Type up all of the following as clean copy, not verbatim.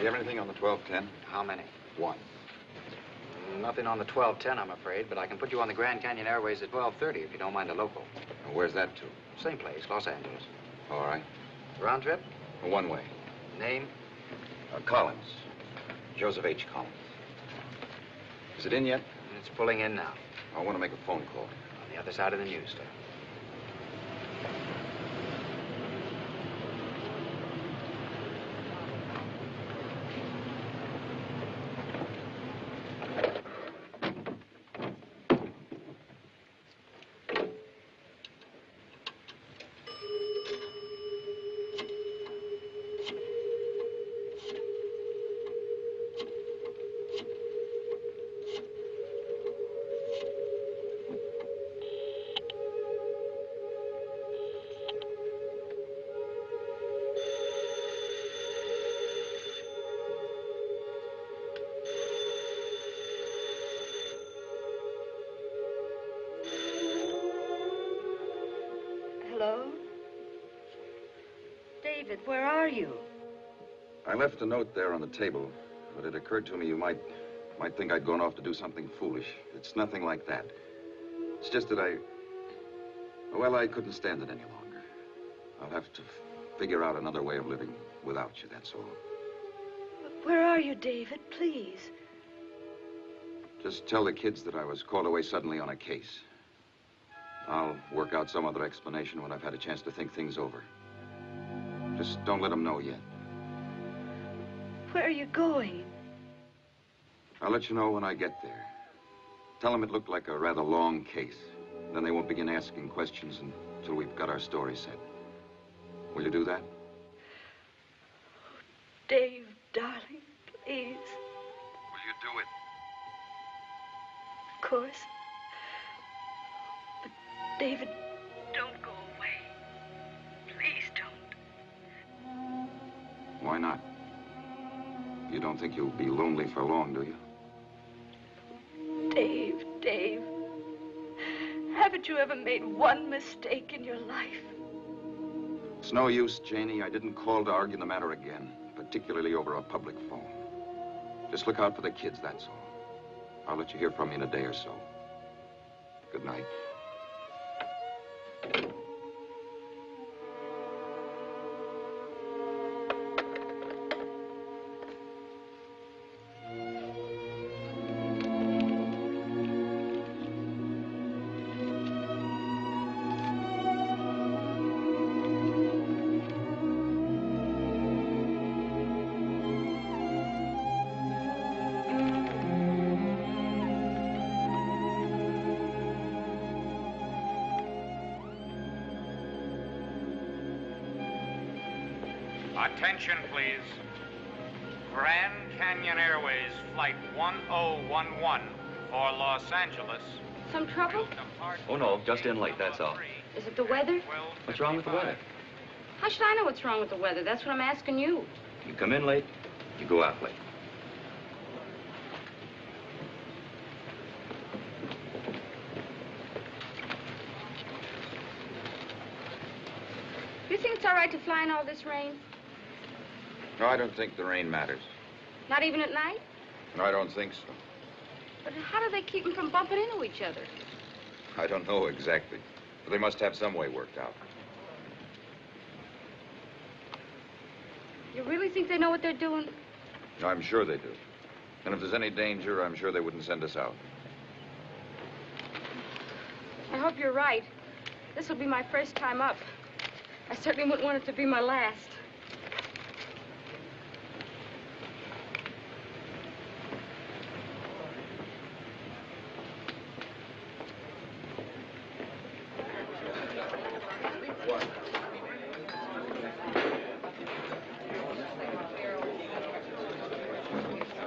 you have anything on the 1210? How many? One. Nothing on the 1210, I'm afraid, but I can put you on the Grand Canyon Airways at 12:30 if you don't mind a local. And where's that to? Same place, Los Angeles. All right. Round trip? One way. Name? Collins. Joseph H. Collins. Is it in yet? It's pulling in now. I want to make a phone call. On the other side of the news stand. Hello? David, where are you? I left a note there on the table, but it occurred to me you might think I'd gone off to do something foolish. It's nothing like that. It's just that I couldn't stand it any longer. I'll have to figure out another way of living without you, that's all. Where are you, David? Please. Just tell the kids that I was called away suddenly on a case. I'll work out some other explanation when I've had a chance to think things over. Just don't let them know yet. Where are you going? I'll let you know when I get there. Tell them it looked like a rather long case. Then they won't begin asking questions until we've got our story set. Will you do that? Dave, darling, please. Will you do it? Of course. But, David, don't go away. Please don't. Why not? You don't think you'll be lonely for long, do you? Dave, haven't you ever made one mistake in your life? It's no use, Janie. I didn't call to argue the matter again, particularly over a public phone. Just look out for the kids, that's all. I'll let you hear from me in a day or so. Good night. Attention, please. Grand Canyon Airways Flight 1011 for Los Angeles. Some trouble? Oh, no, just in late, that's all. Is it the weather? What's wrong with the weather? How should I know what's wrong with the weather? That's what I'm asking you. You come in late, you go out late. Do you think it's all right to fly in all this rain? No, I don't think the rain matters. Not even at night? No, I don't think so. But how do they keep them from bumping into each other? I don't know exactly. But they must have some way worked out. You really think they know what they're doing? No, I'm sure they do. And if there's any danger, I'm sure they wouldn't send us out. I hope you're right. This will be my first time up. I certainly wouldn't want it to be my last.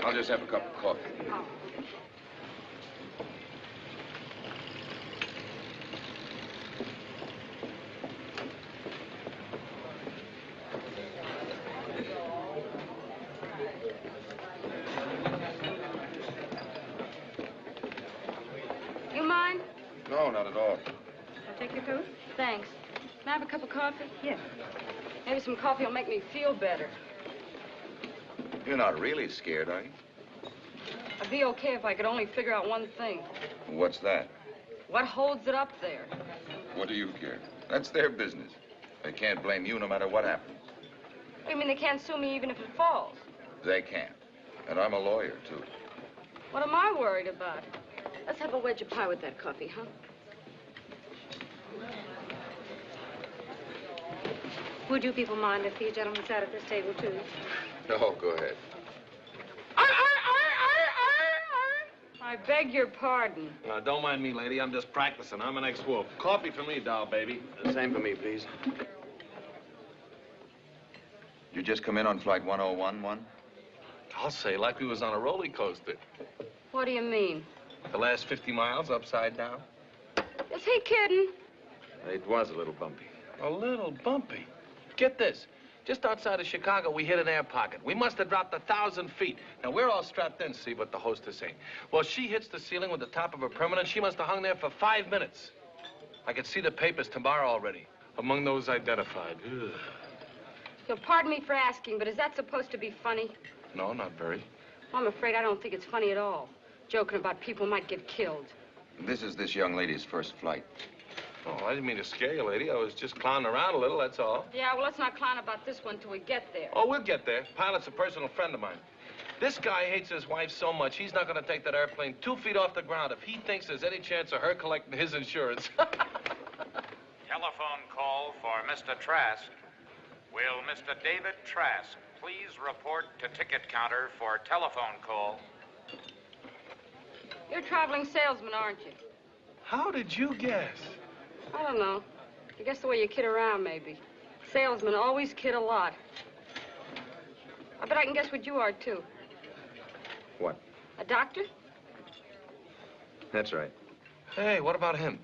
I'll just have a cup of coffee. You mind? No, not at all. I'll take your coat. Thanks. Can I have a cup of coffee? Yes. Maybe some coffee will make me feel better. You're not really scared, are you? I'd be okay if I could only figure out one thing. What's that? What holds it up there? What do you care? That's their business. They can't blame you no matter what happens. What do you mean they can't sue me even if it falls? They can't. And I'm a lawyer, too. What am I worried about? Let's have a wedge of pie with that coffee, huh? Would you people mind if the gentleman sat at this table, too? No, go ahead. I beg your pardon. Don't mind me, lady. I'm just practicing. I'm an ex-wolf. Coffee for me, doll baby. Same for me, please. You just come in on flight 1011? I'll say, like we was on a roller coaster. What do you mean? The last 50 miles upside down. Is he kidding? It was a little bumpy. A little bumpy. Get this. Just outside of Chicago, we hit an air pocket. We must have dropped 1,000 feet. Now, we're all strapped in, see, but the hostess ain't. Well, she hits the ceiling with the top of her permanent. She must have hung there for 5 minutes. I could see the papers tomorrow already. Among those identified. Ugh. You'll pardon me for asking, but is that supposed to be funny? No, not very. Well, I'm afraid I don't think it's funny at all. Joking about people who might get killed. This is this young lady's first flight. Oh, I didn't mean to scare you, lady. I was just clowning around a little, that's all. Yeah, well, let's not clown about this one till we get there. Oh, we'll get there. Pilot's a personal friend of mine. This guy hates his wife so much, he's not going to take that airplane 2 feet off the ground if he thinks there's any chance of her collecting his insurance. Telephone call for Mr. Trask. Will Mr. David Trask please report to ticket counter for telephone call? You're a traveling salesman, aren't you? How did you guess? I don't know. I guess the way you kid around, maybe. Salesmen always kid a lot. I bet I can guess what you are, too. What? A doctor? That's right. Hey, what about him?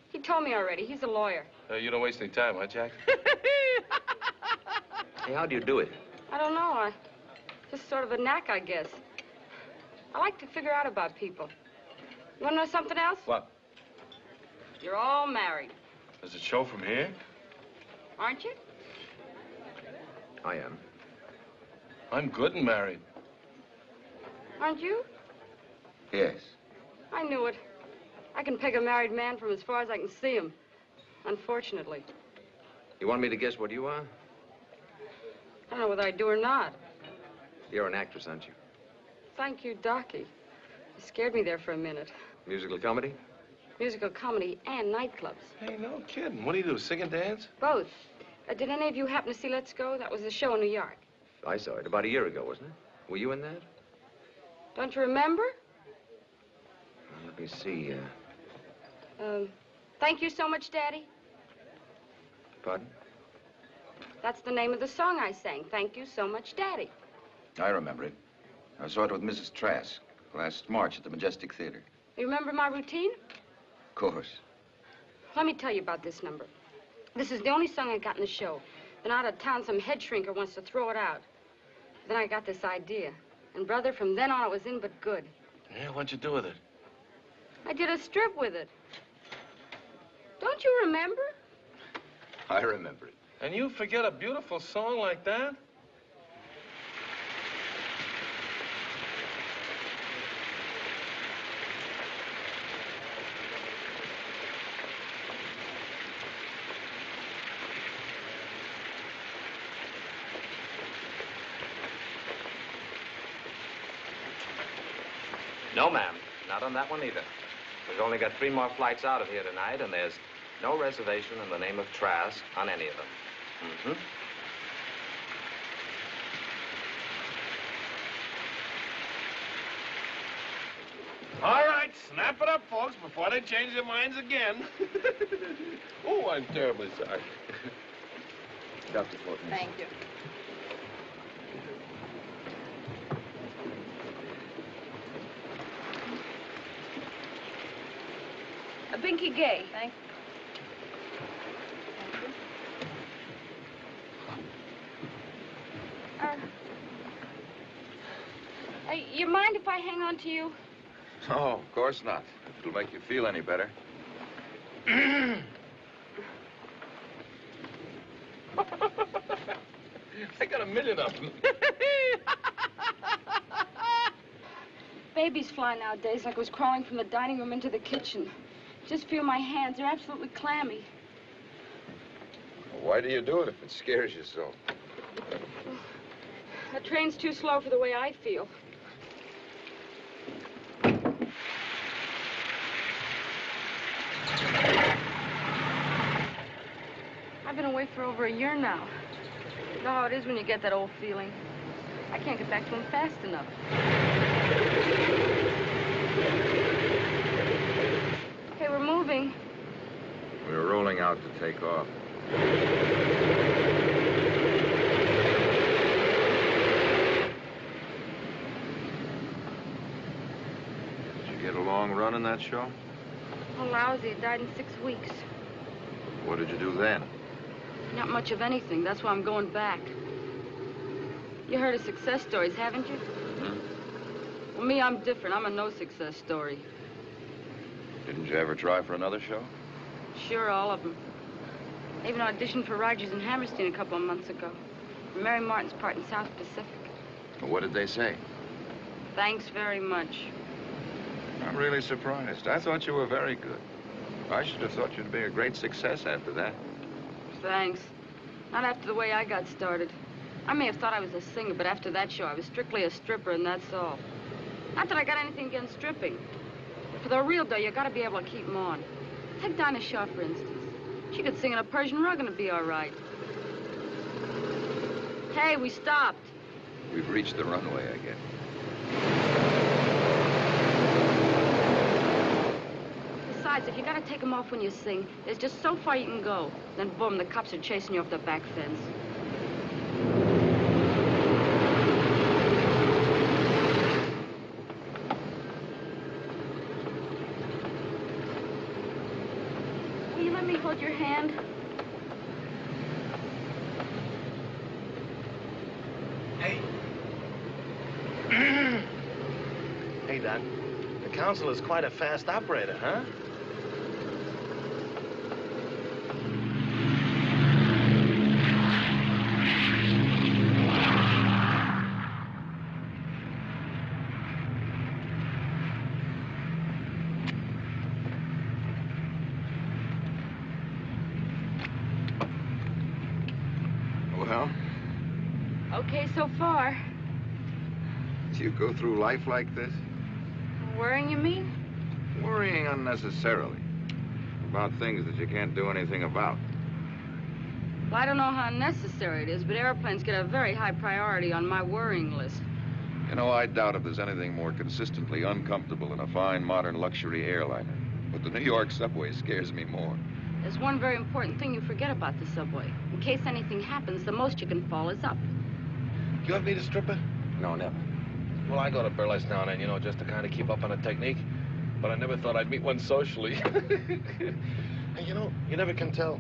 He told me already. He's a lawyer. You don't waste any time, huh, Jack? Hey, how do you do it? I don't know. Just sort of a knack, I guess. I like to figure out about people. You want to know something else? What? You're all married, Does it show from here? aren't you? I am. I'm good and married. Aren't you? Yes. I knew it. I can peg a married man from as far as I can see him. Unfortunately. You want me to guess what you are? I don't know whether I do or not. You're an actress, aren't you? Thank you, Docky. You scared me there for a minute. Musical comedy? Musical comedy and nightclubs. Hey, no kidding. What do? Sing and dance? Both. Did any of you happen to see Let's Go? That was the show in New York. I saw it about a year ago, wasn't it? Were you in that? Don't you remember? Let me see. Thank you so much, Daddy. Pardon? That's the name of the song I sang. Thank you so much, Daddy. I remember it. I saw it with Mrs. Trask last March at the Majestic Theater. You remember my routine? Of course. Let me tell you about this number. This is the only song I got in the show. Then out of town, some head shrinker wants to throw it out. Then I got this idea. And, brother, from then on, it was in but good. Yeah, what'd you do with it? I did a strip with it. Don't you remember? I remember it. And you forget a beautiful song like that? No, ma'am. Not on that one either. We've only got 3 more flights out of here tonight, and there's no reservation in the name of Trask on any of them. Mm-hmm. All right, snap it up, folks, before they change their minds again. Oh, I'm terribly sorry. Dr. Fortney. Thank you. A binky gay. Thank you. You mind if I hang on to you? No, of course not. If it'll make you feel any better. I got a million of them. babies fly nowadays like I was crawling from the dining room into the kitchen. Just feel my hands. They're absolutely clammy. Why do you do it if it scares you so? The train's too slow for the way I feel. I've been away for over a year now. You know how it is when you get that old feeling. I can't get back to him fast enough. Hey, we're moving. We're rolling out to take off. Did you get a long run in that show? Oh, lousy. It died in 6 weeks. What did you do then? Not much of anything. That's why I'm going back. You heard of success stories, haven't you? Hmm? Well, me, I'm different. I'm a no-success story. Didn't you ever try for another show? Sure, all of them. I even auditioned for Rogers and Hammerstein a couple of months ago. For Mary Martin's part in South Pacific. What did they say? Thanks very much. I'm really surprised. I thought you were very good. I should have thought you'd be a great success after that. Thanks. Not after the way I got started. I may have thought I was a singer, but after that show, I was strictly a stripper, and that's all. Not that I got anything against stripping. For the real dough, you gotta be able to keep them on. Take Dinah Shaw, for instance. She could sing in a Persian rug and it'd be all right. Hey, we stopped. We've reached the runway, I guess. Besides, if you gotta take them off when you sing, there's just so far you can go. Then boom, the cops are chasing you off the back fence. Will you let me hold your hand? Hey. Hey, Doc. The council is quite a fast operator, huh? Well, Okay, so far. do you go through life like this? Worrying, you mean? Worrying unnecessarily. About things that you can't do anything about. Well, I don't know how necessary it is, but airplanes get a very high priority on my worrying list. You know, I doubt if there's anything more consistently uncomfortable than a fine, modern luxury airliner. But the New York subway scares me more. There's one very important thing you forget about the subway. In case anything happens, the most you can fall is up. You ever meet a stripper? No, never. Well, I go to burlesque now and then, you know, just to kind of keep up on the technique. But I never thought I'd meet one socially. And you know, you never can tell.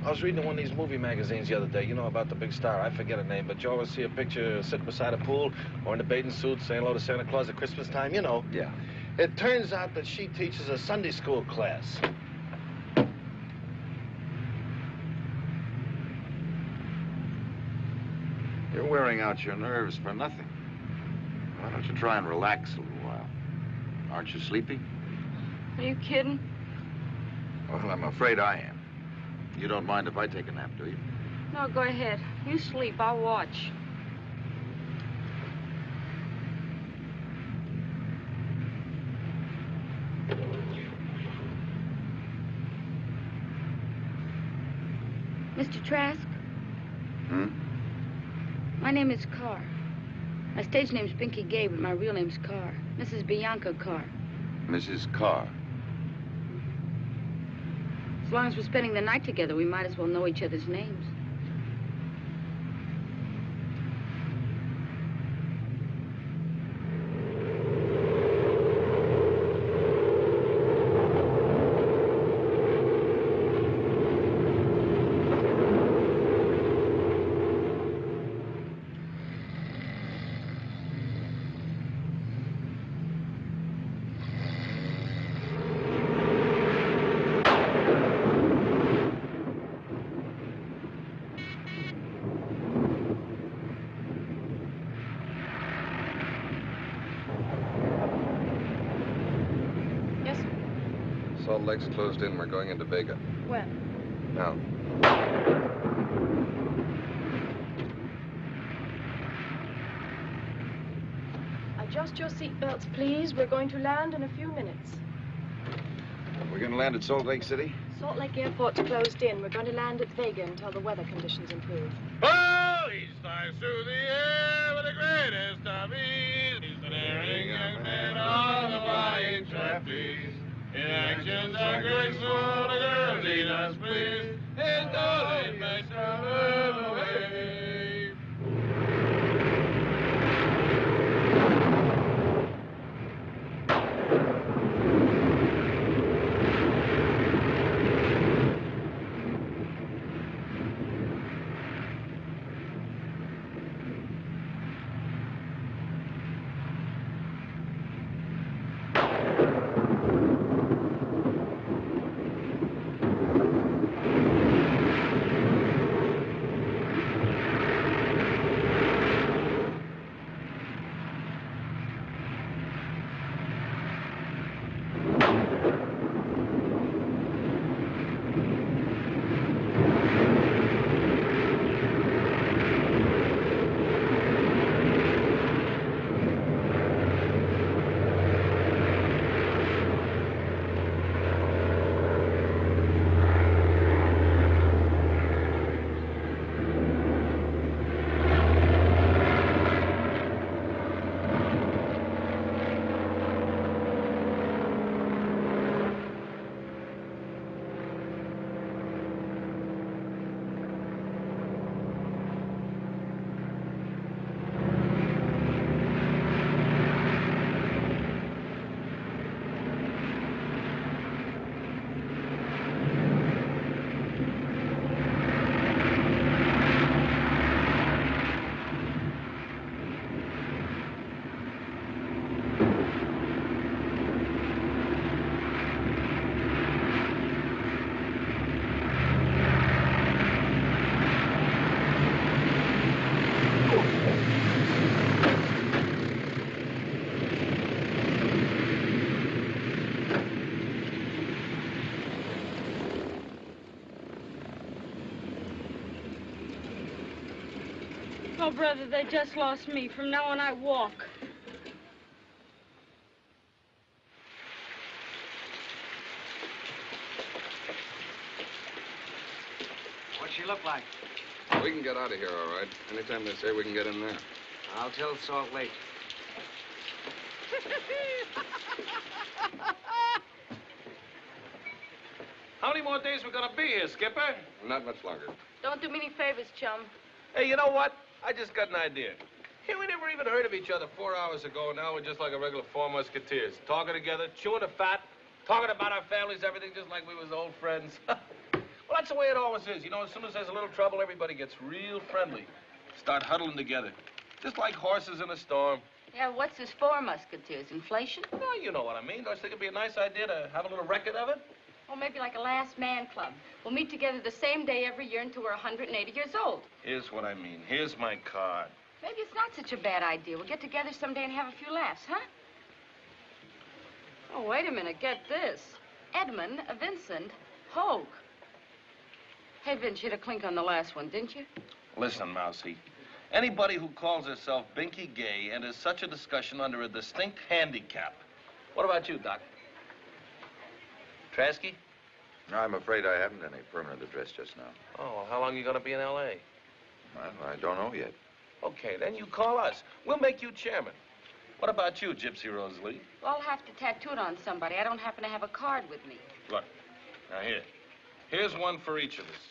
I was reading one of these movie magazines the other day, you know, about the big star. I forget her name, but you always see a picture sitting beside a pool or in a bathing suit saying hello to Santa Claus at Christmas time, you know. Yeah. It turns out that she teaches a Sunday school class. You're wearing out your nerves for nothing. Why don't you try and relax a little while? Aren't you sleepy? Are you kidding? Well, I'm afraid I am. You don't mind if I take a nap, do you? No, go ahead. You sleep. I'll watch. Mr. Trask? Hmm? My name is Carr. My stage name's Pinky Gay, but my real name's Carr. Mrs. Bianca Carr. Mrs. Carr. As long as we're spending the night together, we might as well know each other's names. Salt Lake's closed in. We're going into Vega. When? Now. Adjust your seatbelts, please. We're going to land in a few minutes. We're going to land at Salt Lake City? Salt Lake Airport's closed in. We're going to land at Vega until the weather conditions improve. Oh, he flies through the air with the greatest of ease. He's the daring young man on the flying trapeze. His actions are graceful, the girls he does please. His darling makes her live away. Oh, brother, they just lost me. From now on, I walk. What's she look like? We can get out of here, all right. Anytime they say we can get in there. I'll tell Salt Lake. How many more days we gonna be here, Skipper? Not much longer. Don't do me any favors, chum. Hey, you know what? I just got an idea. Hey, we never even heard of each other 4 hours ago, and now we're just like a regular four musketeers. Talking together, chewing the fat, talking about our families, everything just like we was old friends. Well, that's the way it always is. You know, as soon as there's a little trouble, everybody gets real friendly. Start huddling together. Just like horses in a storm. Yeah, what's this for, musketeers? Inflation? Well, you know what I mean. Don't you think it'd be a nice idea to have a little record of it? Or maybe like a last man club. We'll meet together the same day every year until we're 180 years old. Here's what I mean. Here's my card. Maybe it's not such a bad idea. We'll get together someday and have a few laughs, huh? Oh, wait a minute. Get this. Edmund, Vincent, Hogue. Hey, Vince, you had a clink on the last one, didn't you? Listen, Mousy. Anybody who calls herself Binky Gay enters such a discussion under a distinct handicap. What about you, Doc? Trasky? I'm afraid I haven't any permanent address just now. Oh, well, how long are you going to be in L.A.? Well, I don't know yet. Okay, then you call us. We'll make you chairman. What about you, Gypsy Rose Lee? Well, I'll have to tattoo it on somebody. I don't happen to have a card with me. Look, now here. Here's one for each of us.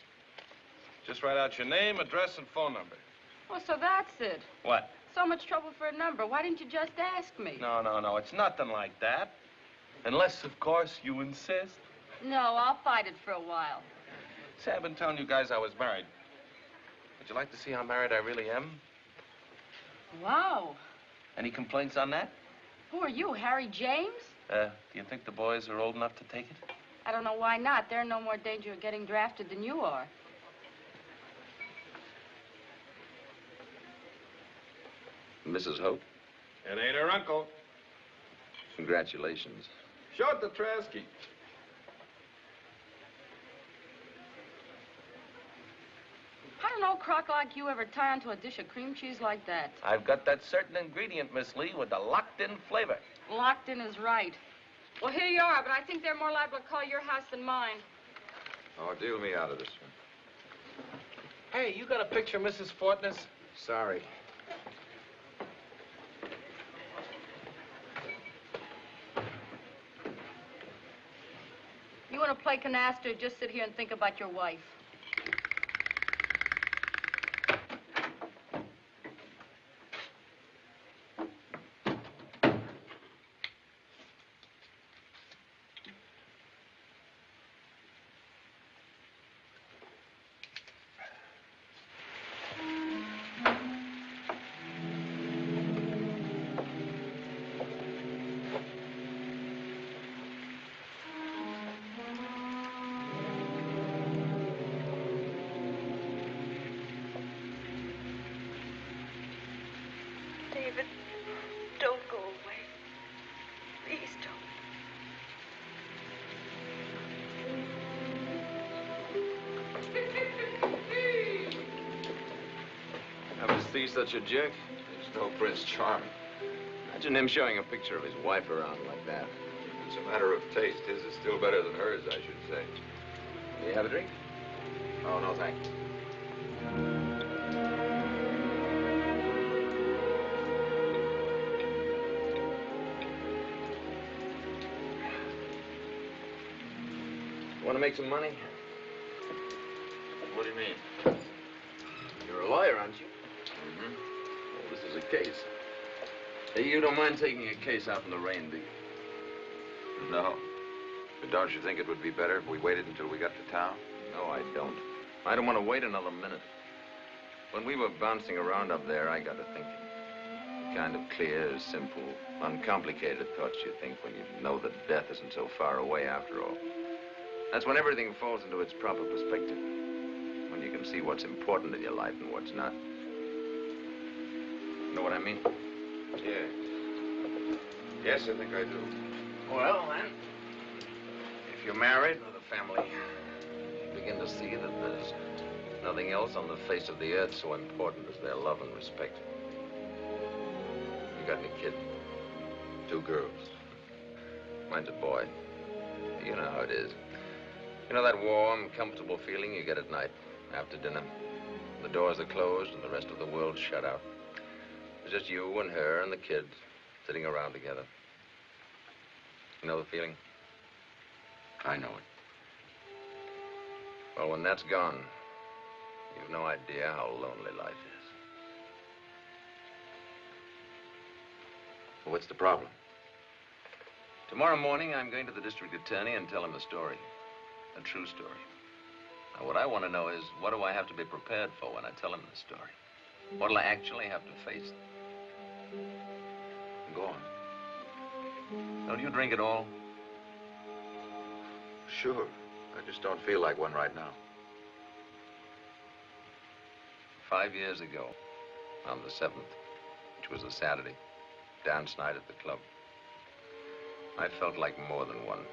Just write out your name, address, and phone number. Oh, so that's it. What? So much trouble for a number. Why didn't you just ask me? No. It's nothing like that. Unless, of course, you insist. No, I'll fight it for a while. Say, I've been telling you guys I was married. Would you like to see how married I really am? Wow. Any complaints on that? Who are you, Harry James? Do you think the boys are old enough to take it? I don't know why not. They're in no more danger of getting drafted than you are. Mrs. Hope? It ain't her uncle. Congratulations. Show it to Trasky. crock like you ever tie onto a dish of cream cheese like that? I've got that certain ingredient, Miss Lee, with the locked-in flavor. Locked in is right. Well, here you are, but I think they're more liable to call your house than mine. Oh, deal me out of this one. Hey, you got a picture of Mrs. Fortness? Sorry. You want to play canasta, just sit here and think about your wife. David, don't go away. Please don't. Ever see such a jerk? He's no Prince Charming. Imagine him showing a picture of his wife around like that. It's a matter of taste. His is still better than hers, I should say. You have a drink? Oh, no, thank you. Want to make some money? What do you mean? You're a lawyer, aren't you? Mm-hmm. Well, this is a case. Hey, you don't mind taking a case out in the rain, do you? No. But don't you think it would be better if we waited until we got to town? No, I don't. I don't want to wait another minute. When we were bouncing around up there, I got to thinking. Kind of clear, simple, uncomplicated thoughts you think when you know that death isn't so far away after all. That's when everything falls into its proper perspective. When you can see what's important in your life and what's not. Know what I mean? Yeah. Yes, I think I do. Well, then, if you're married with a family, you begin to see that there's nothing else on the face of the earth so important as their love and respect. You got any kid? 2 girls. Mine's a boy. You know how it is. You know that warm, comfortable feeling you get at night after dinner? The doors are closed and the rest of the world shut out. It's just you and her and the kids sitting around together. You know the feeling? I know it. Well, when that's gone, you've no idea how lonely life is. Well, what's the problem? Tomorrow morning, I'm going to the district attorney and tell him the story. A true story. Now, what I want to know is, what do I have to be prepared for when I tell him the story? What'll I actually have to face? Go on. Don't you drink at all? Sure. I just don't feel like one right now. 5 years ago, on the 7th, which was a Saturday, dance night at the club, I felt like more than one.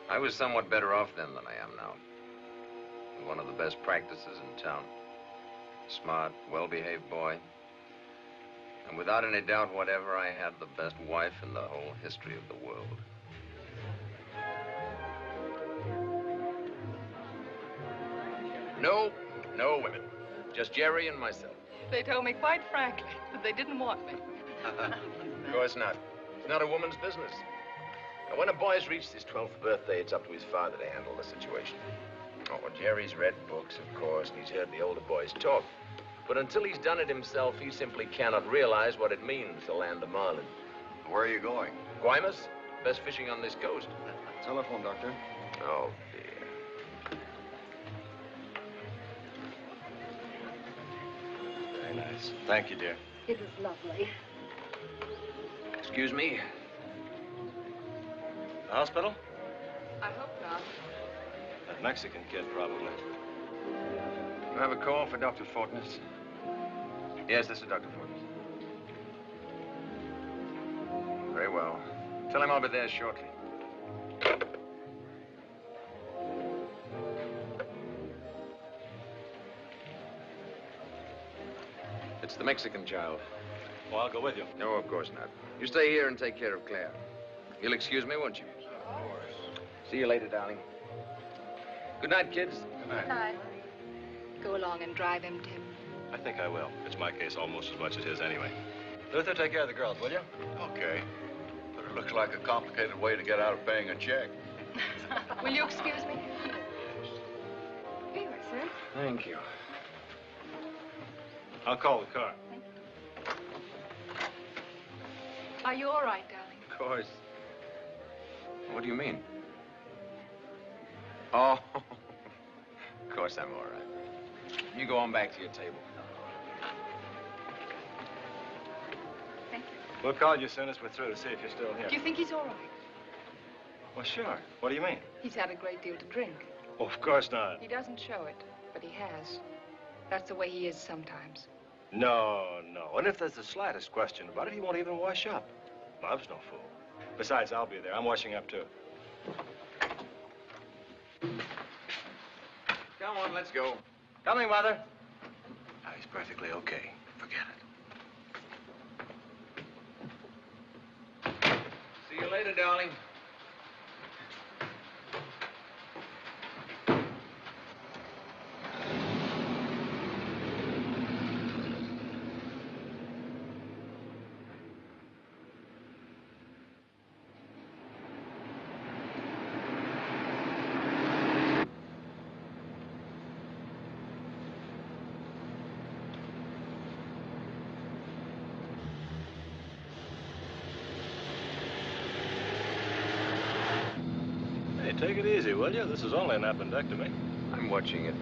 I was somewhat better off then than I am now. One of the best practices in town. Smart, well-behaved boy. And without any doubt whatever, I had the best wife in the whole history of the world. No women. Just Jerry and myself. They told me quite frankly that they didn't want me. Of course not. It's not a woman's business. Now, when a boy's reached his 12th birthday, it's up to his father to handle the situation. Oh, Jerry's read books, of course, and he's heard the older boys talk. But until he's done it himself, he simply cannot realize what it means to land a marlin. Where are you going? Guaymas? Best fishing on this coast. Telephone, Doctor. Oh, dear. Very nice. Thank you, dear. It was lovely. Excuse me? The hospital? I hope not. That Mexican kid, probably. You have a call for Dr. Fortness? Yes, this is Dr. Fortness. Very well. Tell him I'll be there shortly. It's the Mexican child. Well, I'll go with you. No, of course not. You stay here and take care of Claire. You'll excuse me, won't you? Of course. See you later, darling. Good night, kids. Good night. Night. Go along and drive him, Tim. I think I will. It's my case almost as much as his anyway. Luther, take care of the girls, will you? Okay. But it looks like a complicated way to get out of paying a check. Will you excuse me? Here, sir. Thank you. I'll call the car. Are you all right, darling? Of course. What do you mean? Oh, of course I'm all right. You go on back to your table. Thank you. We'll call you as soon as we're through to see if you're still here. Do you think he's all right? Well, sure. What do you mean? He's had a great deal to drink. Oh, of course not. He doesn't show it, but he has. That's the way he is sometimes. No, no. And if there's the slightest question about it, he won't even wash up. Bob's no fool. Besides, I'll be there. I'm washing up, too. Come on, let's go. Coming, Mother. He's perfectly okay. Forget it. See you later, darling. Hey, take it easy, will you? This is only an appendectomy. I'm watching it.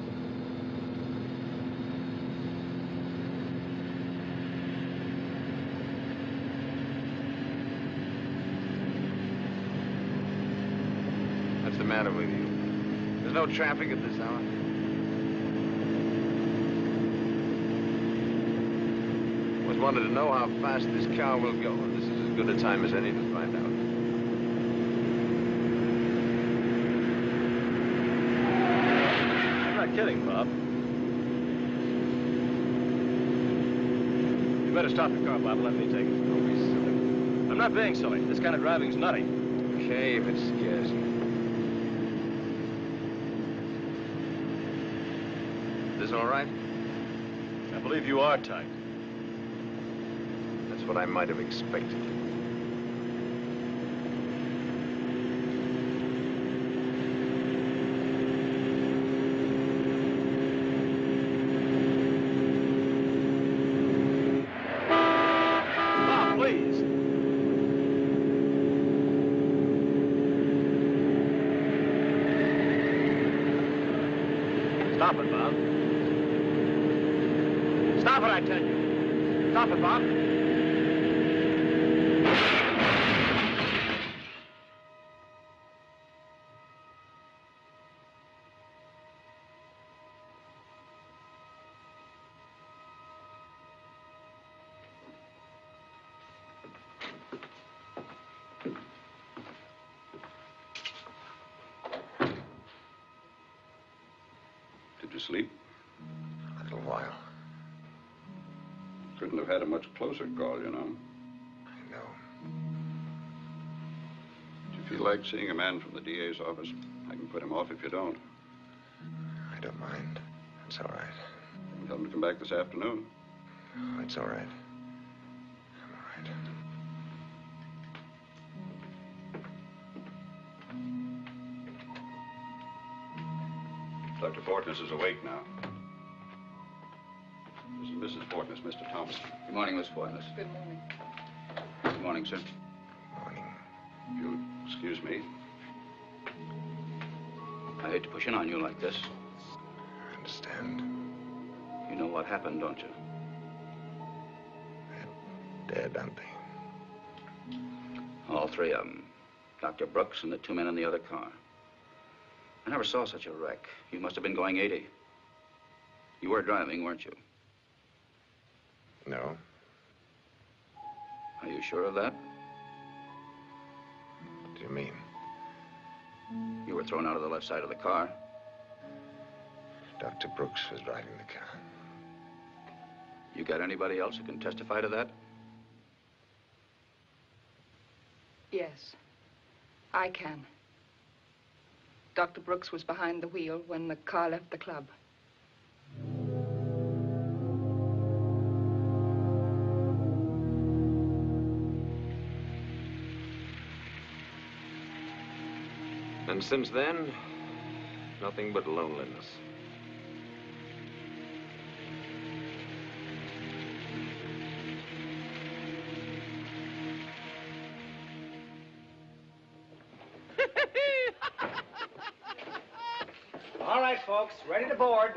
What's the matter with you? There's no traffic at this hour. Always wanted to know how fast this car will go, and this is as good a time as any to find out. I'm not kidding, Bob. You better stop the car, Bob. Let me take it. Don't be silly. I'm not being silly. This kind of driving's nutty. Okay, if it scares you. Is this all right? I believe you are tight. That's what I might have expected. Bob, please. Stop it, Bob. Stop it, I tell you. Stop it, Bob. Did you sleep? A little while. Couldn't have had a much closer call, you know. I know. Do you feel like seeing a man from the DA's office? I can put him off if you don't. I don't mind. It's all right. Tell him to come back this afternoon. Oh, it's all right. I'm all right. Dr. Fortness is awake now. This is Mrs. Fortness, Mr. Thompson. Good morning, Miss Fortness. Good morning. Good morning, sir. Morning. If you'll excuse me. I hate to push in on you like this. I understand. You know what happened, don't you? They're dead, aren't they? All three of them. Dr. Brooks and the two men in the other car. I never saw such a wreck. You must have been going 80. You were driving, weren't you? No. Are you sure of that? What do you mean? You were thrown out of the left side of the car. Dr. Brooks was driving the car. You got anybody else who can testify to that? Yes, I can. Dr. Brooks was behind the wheel when the car left the club. And since then, nothing but loneliness. All right, folks, ready to board.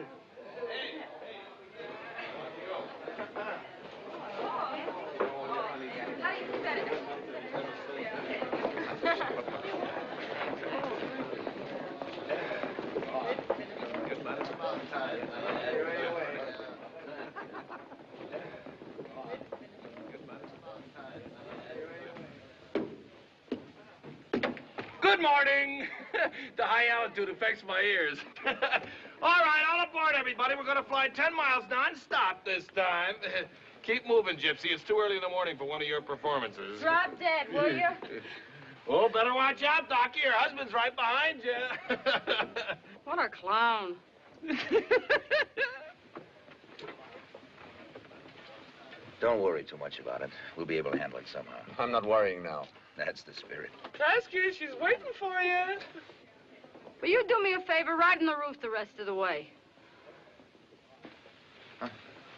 Good morning. The high altitude affects my ears. All right, all aboard, everybody. We're going to fly 10 miles non-stop this time. Keep moving, Gypsy. It's too early in the morning for one of your performances. Drop dead, will you? Oh, better watch out, Doc. Your husband's right behind you. What a clown. Don't worry too much about it. We'll be able to handle it somehow. I'm not worrying now. That's the spirit. Ask her. She's waiting for you. Will you do me a favor? Ride on the roof the rest of the way.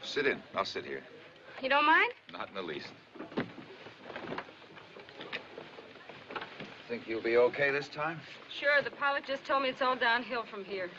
Sit in. I'll sit here. You don't mind? Not in the least. Think you'll be okay this time? Sure, the pilot just told me it's all downhill from here.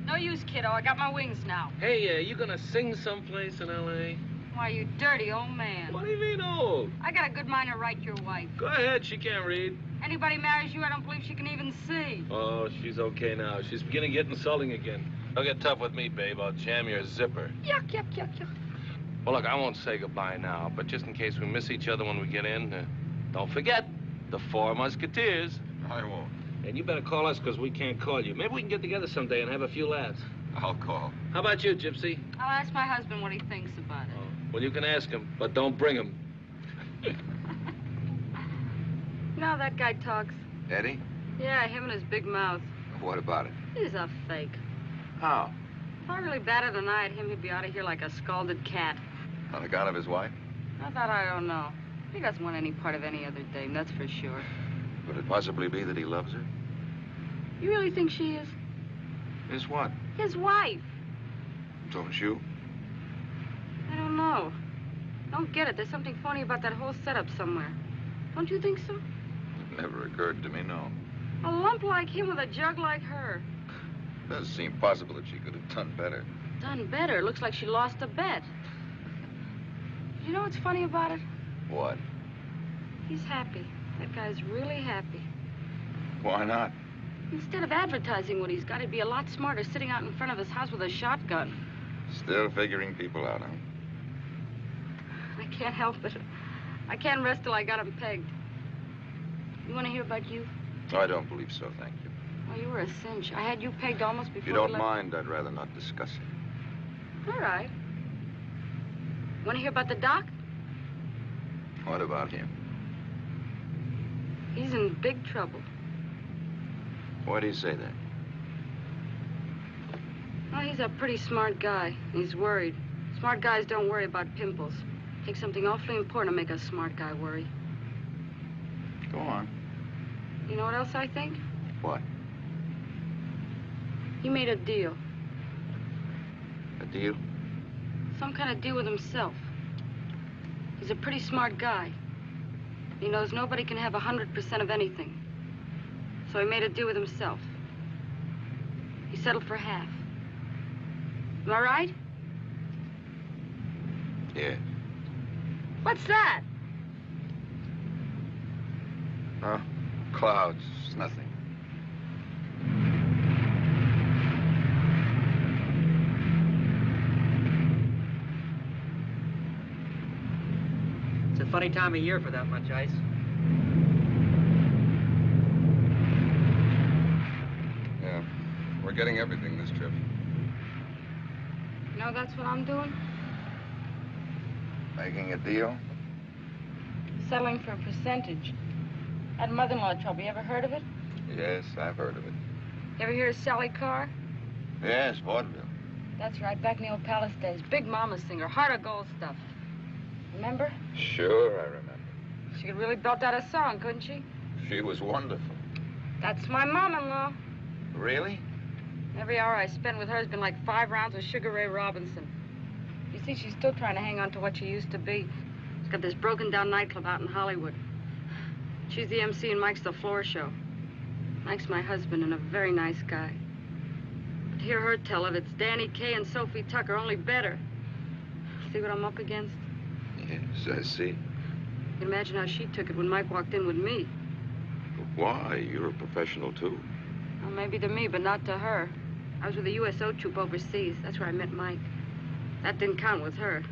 No use, kiddo. I got my wings now. Hey, you gonna sing someplace in L.A.? Why, you dirty old man. What do you mean, old? I got a good mind to write your wife. Go ahead. She can't read. Anybody marries you, I don't believe she can even see. Oh, she's okay now. She's beginning to get insulting again. Don't get tough with me, babe. I'll jam your zipper. Yuck, yuck, yuck, yuck. Well, look, I won't say goodbye now, but just in case we miss each other when we get in, don't forget the 4 Musketeers. I won't. And you better call us, because we can't call you. Maybe we can get together someday and have a few laughs. I'll call. How about you, Gypsy? I'll ask my husband what he thinks about it. Well, you can ask him, but don't bring him. You know how that guy talks? Eddie? Yeah, him and his big mouth. What about it? He's a fake. How? If I really batted an eye at him, he'd be out of here like a scalded cat. On account of his wife? Not that I don't know. He doesn't want any part of any other dame, that's for sure. Could it possibly be that he loves her? You really think she is? Is what? His wife. Don't you? I don't know. Don't get it. There's something phony about that whole setup somewhere. Don't you think so? It never occurred to me, no. A lump like him with a jug like her. It does seem possible that she could have done better. Done better. Looks like she lost a bet. You know what's funny about it? What? He's happy. That guy's really happy. Why not? Instead of advertising what he's got, he'd be a lot smarter sitting out in front of his house with a shotgun. Still figuring people out, huh? I can't help it. I can't rest till I got him pegged. You want to hear about you? Oh, I don't believe so, thank you. Oh, you were a cinch. I had you pegged almost before If you we don't left. mind, I'd rather not discuss it. All right. Want to hear about the doc? What about him? He's in big trouble. Why do you say that? Well, he's a pretty smart guy. He's worried. Smart guys don't worry about pimples. Takes something awfully important to make a smart guy worry. Go on. You know what else I think? What? He made a deal. A deal? Some kind of deal with himself. He's a pretty smart guy. He knows nobody can have 100% of anything. So he made a deal with himself. He settled for half. Am I right? Yeah. What's that? No, clouds. It's nothing. It's a funny time of year for that much ice. Yeah, we're getting everything this trip. You know, that's what I'm doing. Making a deal? Settling for a percentage. That mother-in-law trouble, you ever heard of it? Yes, I've heard of it. You ever hear of Shelley Carr? Yes, vaudeville. That's right, back in the old Palace days. Big mama singer, heart of gold stuff. Remember? Sure, I remember. She could really belt out a song, couldn't she? She was wonderful. That's my mom-in-law. Really? Every hour I spend with her has been like 5 rounds with Sugar Ray Robinson. You see, she's still trying to hang on to what she used to be. She's got this broken-down nightclub out in Hollywood. She's the MC and Mike's the floor show. Mike's my husband and a very nice guy. But to hear her tell it, it's Danny Kaye and Sophie Tucker, only better. See what I'm up against? Yes, I see. You can imagine how she took it when Mike walked in with me. Why? You're a professional, too. Well, maybe to me, but not to her. I was with the USO troop overseas. That's where I met Mike. That didn't count with her.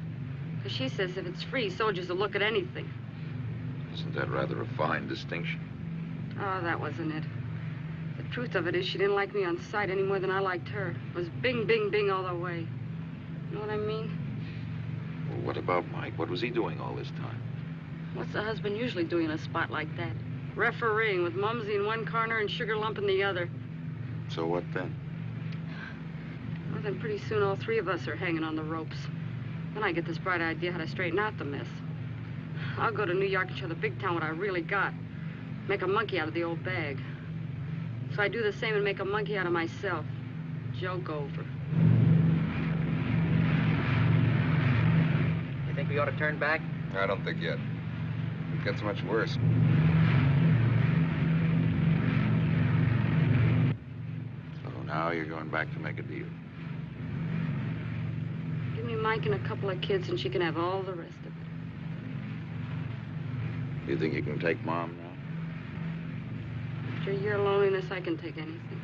Because she says if it's free, soldiers will look at anything. Isn't that rather a fine distinction? Oh, that wasn't it. The truth of it is she didn't like me on sight any more than I liked her. It was bing, bing, bing all the way. You know what I mean? Well, what about Mike? What was he doing all this time? What's a husband usually doing in a spot like that? Refereeing with Mumsy in one corner and Sugar Lump in the other. So what then? Well, then pretty soon all 3 of us are hanging on the ropes. Then I get this bright idea how to straighten out the mess. I'll go to New York and show the big town what I really got. Make a monkey out of the old bag. So I do the same and make a monkey out of myself. Joke over. You think we ought to turn back? I don't think yet. It gets much worse. So now you're going back to make a deal. Give me Mike and a couple of kids and she can have all the rest of it. You think you can take Mom now? After a year of loneliness, I can take anything.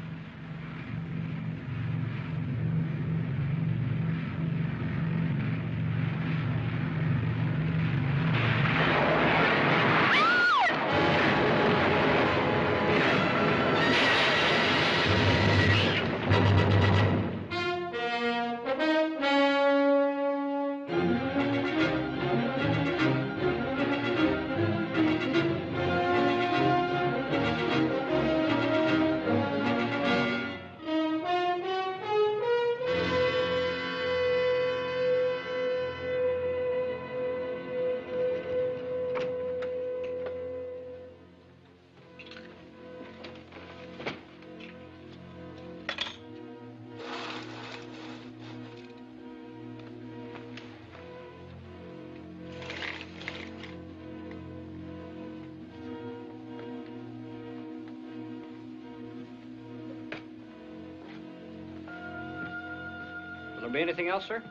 Will there be anything else, sir?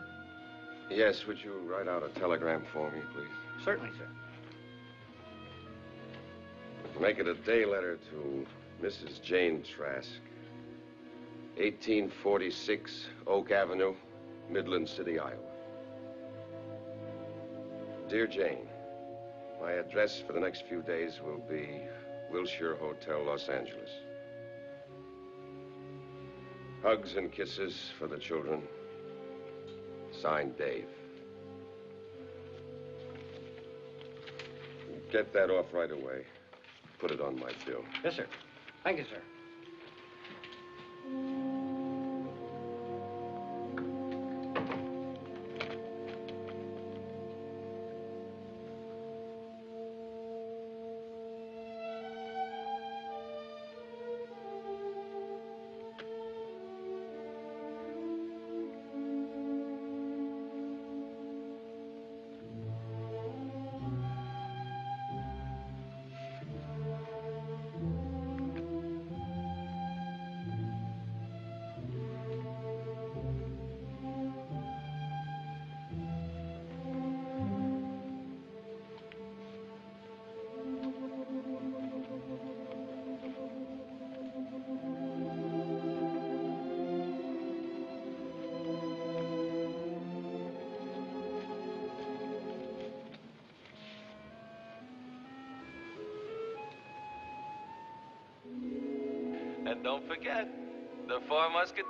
Yes, would you write out a telegram for me, please? Certainly, sir. Make it a day letter to Mrs. Jane Trask, 1846 Oak Avenue, Midland City, Iowa. Dear Jane, my address for the next few days will be Wilshire Hotel, Los Angeles. Hugs and kisses for the children. Signed, Dave. Get that off right away. Put it on my bill. Yes, sir. Thank you, sir. And don't forget, the Four Musketeers.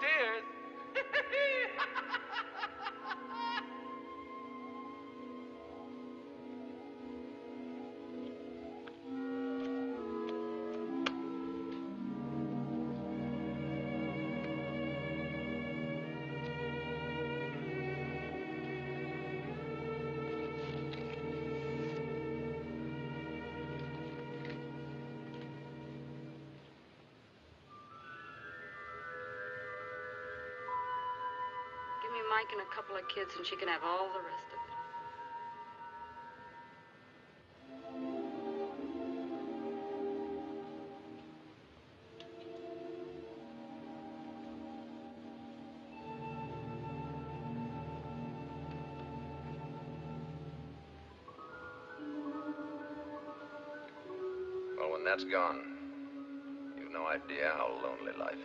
Give me Mike and a couple of kids, and she can have all the rest of it. Well, when that's gone, you've no idea how lonely life is.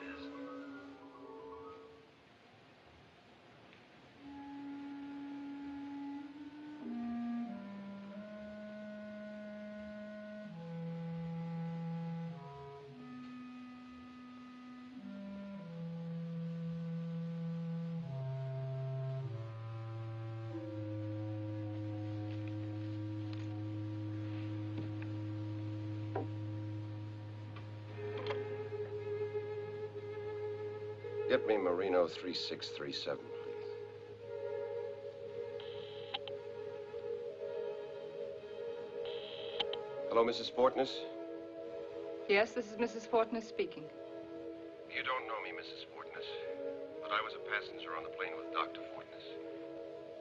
Get me Marino 3637, please. Hello, Mrs. Fortness? Yes, this is Mrs. Fortness speaking. You don't know me, Mrs. Fortness, but I was a passenger on the plane with Dr. Fortness.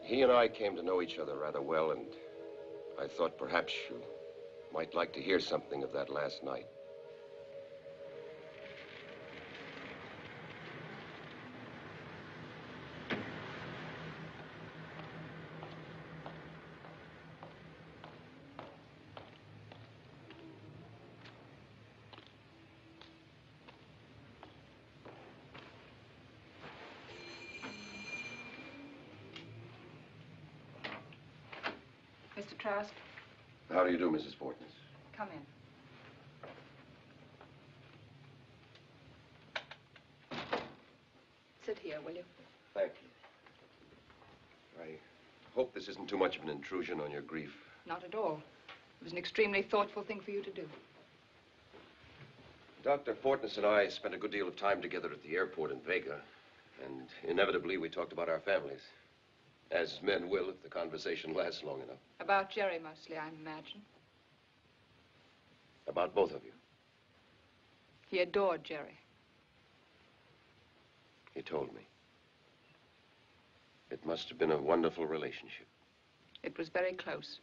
He and I came to know each other rather well, and I thought perhaps you might like to hear something of that last night. Mr. Trask, How do you do, Mrs. Fortness? come in. Sit here, will you? Thank you. I hope this isn't too much of an intrusion on your grief. Not at all. It was an extremely thoughtful thing for you to do. Dr. Fortness and I spent a good deal of time together at the airport in Vega, and inevitably we talked about our families. As men will if the conversation lasts long enough. About Jerry mostly, I imagine. About both of you. He adored Jerry. He told me. It must have been a wonderful relationship. It was very close.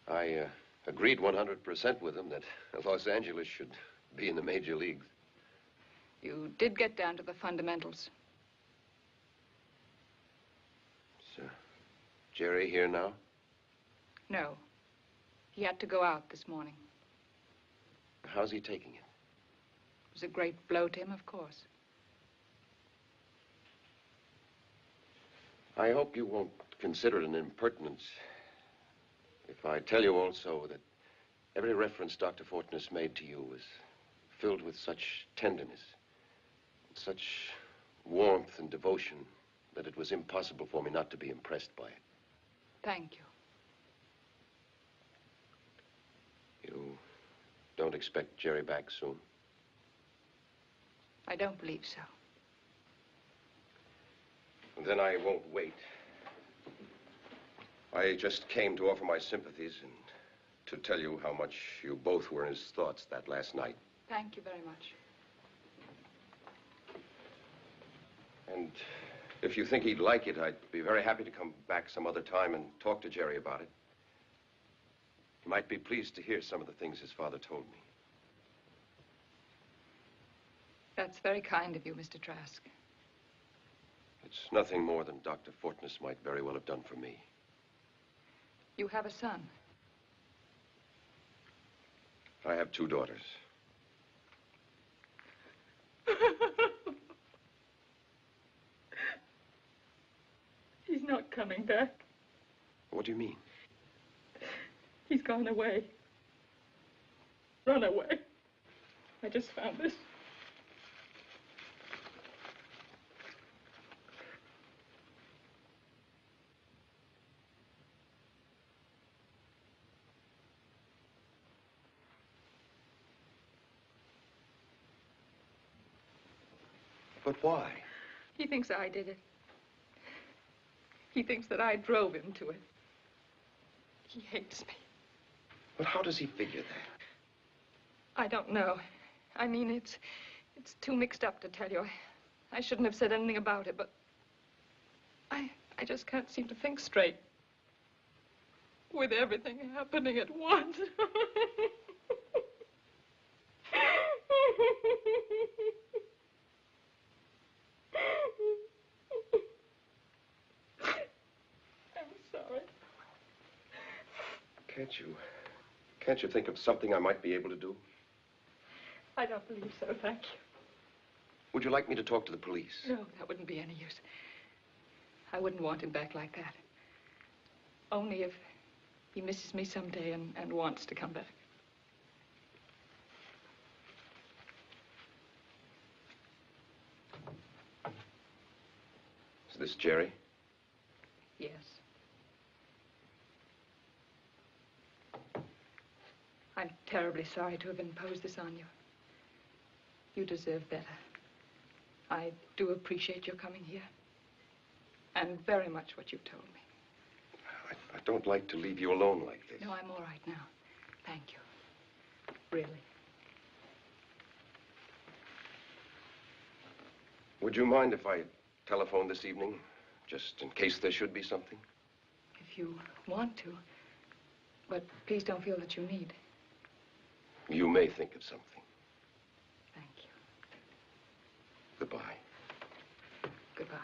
I agreed 100% with him that Los Angeles should be in the major leagues. You did get down to the fundamentals. Is Jerry here now? No. He had to go out this morning. How's he taking it? It was a great blow to him, of course. I hope you won't consider it an impertinence if I tell you also that every reference Dr. Fortness made to you was filled with such tenderness, such warmth and devotion that it was impossible for me not to be impressed by it. Thank you. You don't expect Jerry back soon? I don't believe so. Then I won't wait. I just came to offer my sympathies and to tell you how much you both were in his thoughts that last night. Thank you very much. And if you think he'd like it, I'd be very happy to come back some other time and talk to Jerry about it. He might be pleased to hear some of the things his father told me. That's very kind of you, Mr. Trask. It's nothing more than Dr. Fortness might very well have done for me. You have a son. I have 2 daughters. He's not coming back. What do you mean? He's gone away. Run away. I just found this. But why? He thinks I did it. He thinks that I drove him to it. He hates me. But how does he figure that? I don't know. I mean, it's too mixed up to tell you. I shouldn't have said anything about it, but I just can't seem to think straight. With everything happening at once. I'm sorry. Can't you think of something I might be able to do? I don't believe so, thank you. Would you like me to talk to the police? No, that wouldn't be any use. I wouldn't want him back like that. Only if he misses me someday and wants to come back. Is this Jerry? Yes. I'm terribly sorry to have imposed this on you. You deserve better. I do appreciate your coming here. And very much what you've told me. I don't like to leave you alone like this. No, I'm all right now. Thank you. Really. Would you mind if I telephone this evening? Just in case there should be something? If you want to. But please don't feel that you need. You may think of something. Thank you. Goodbye. Goodbye.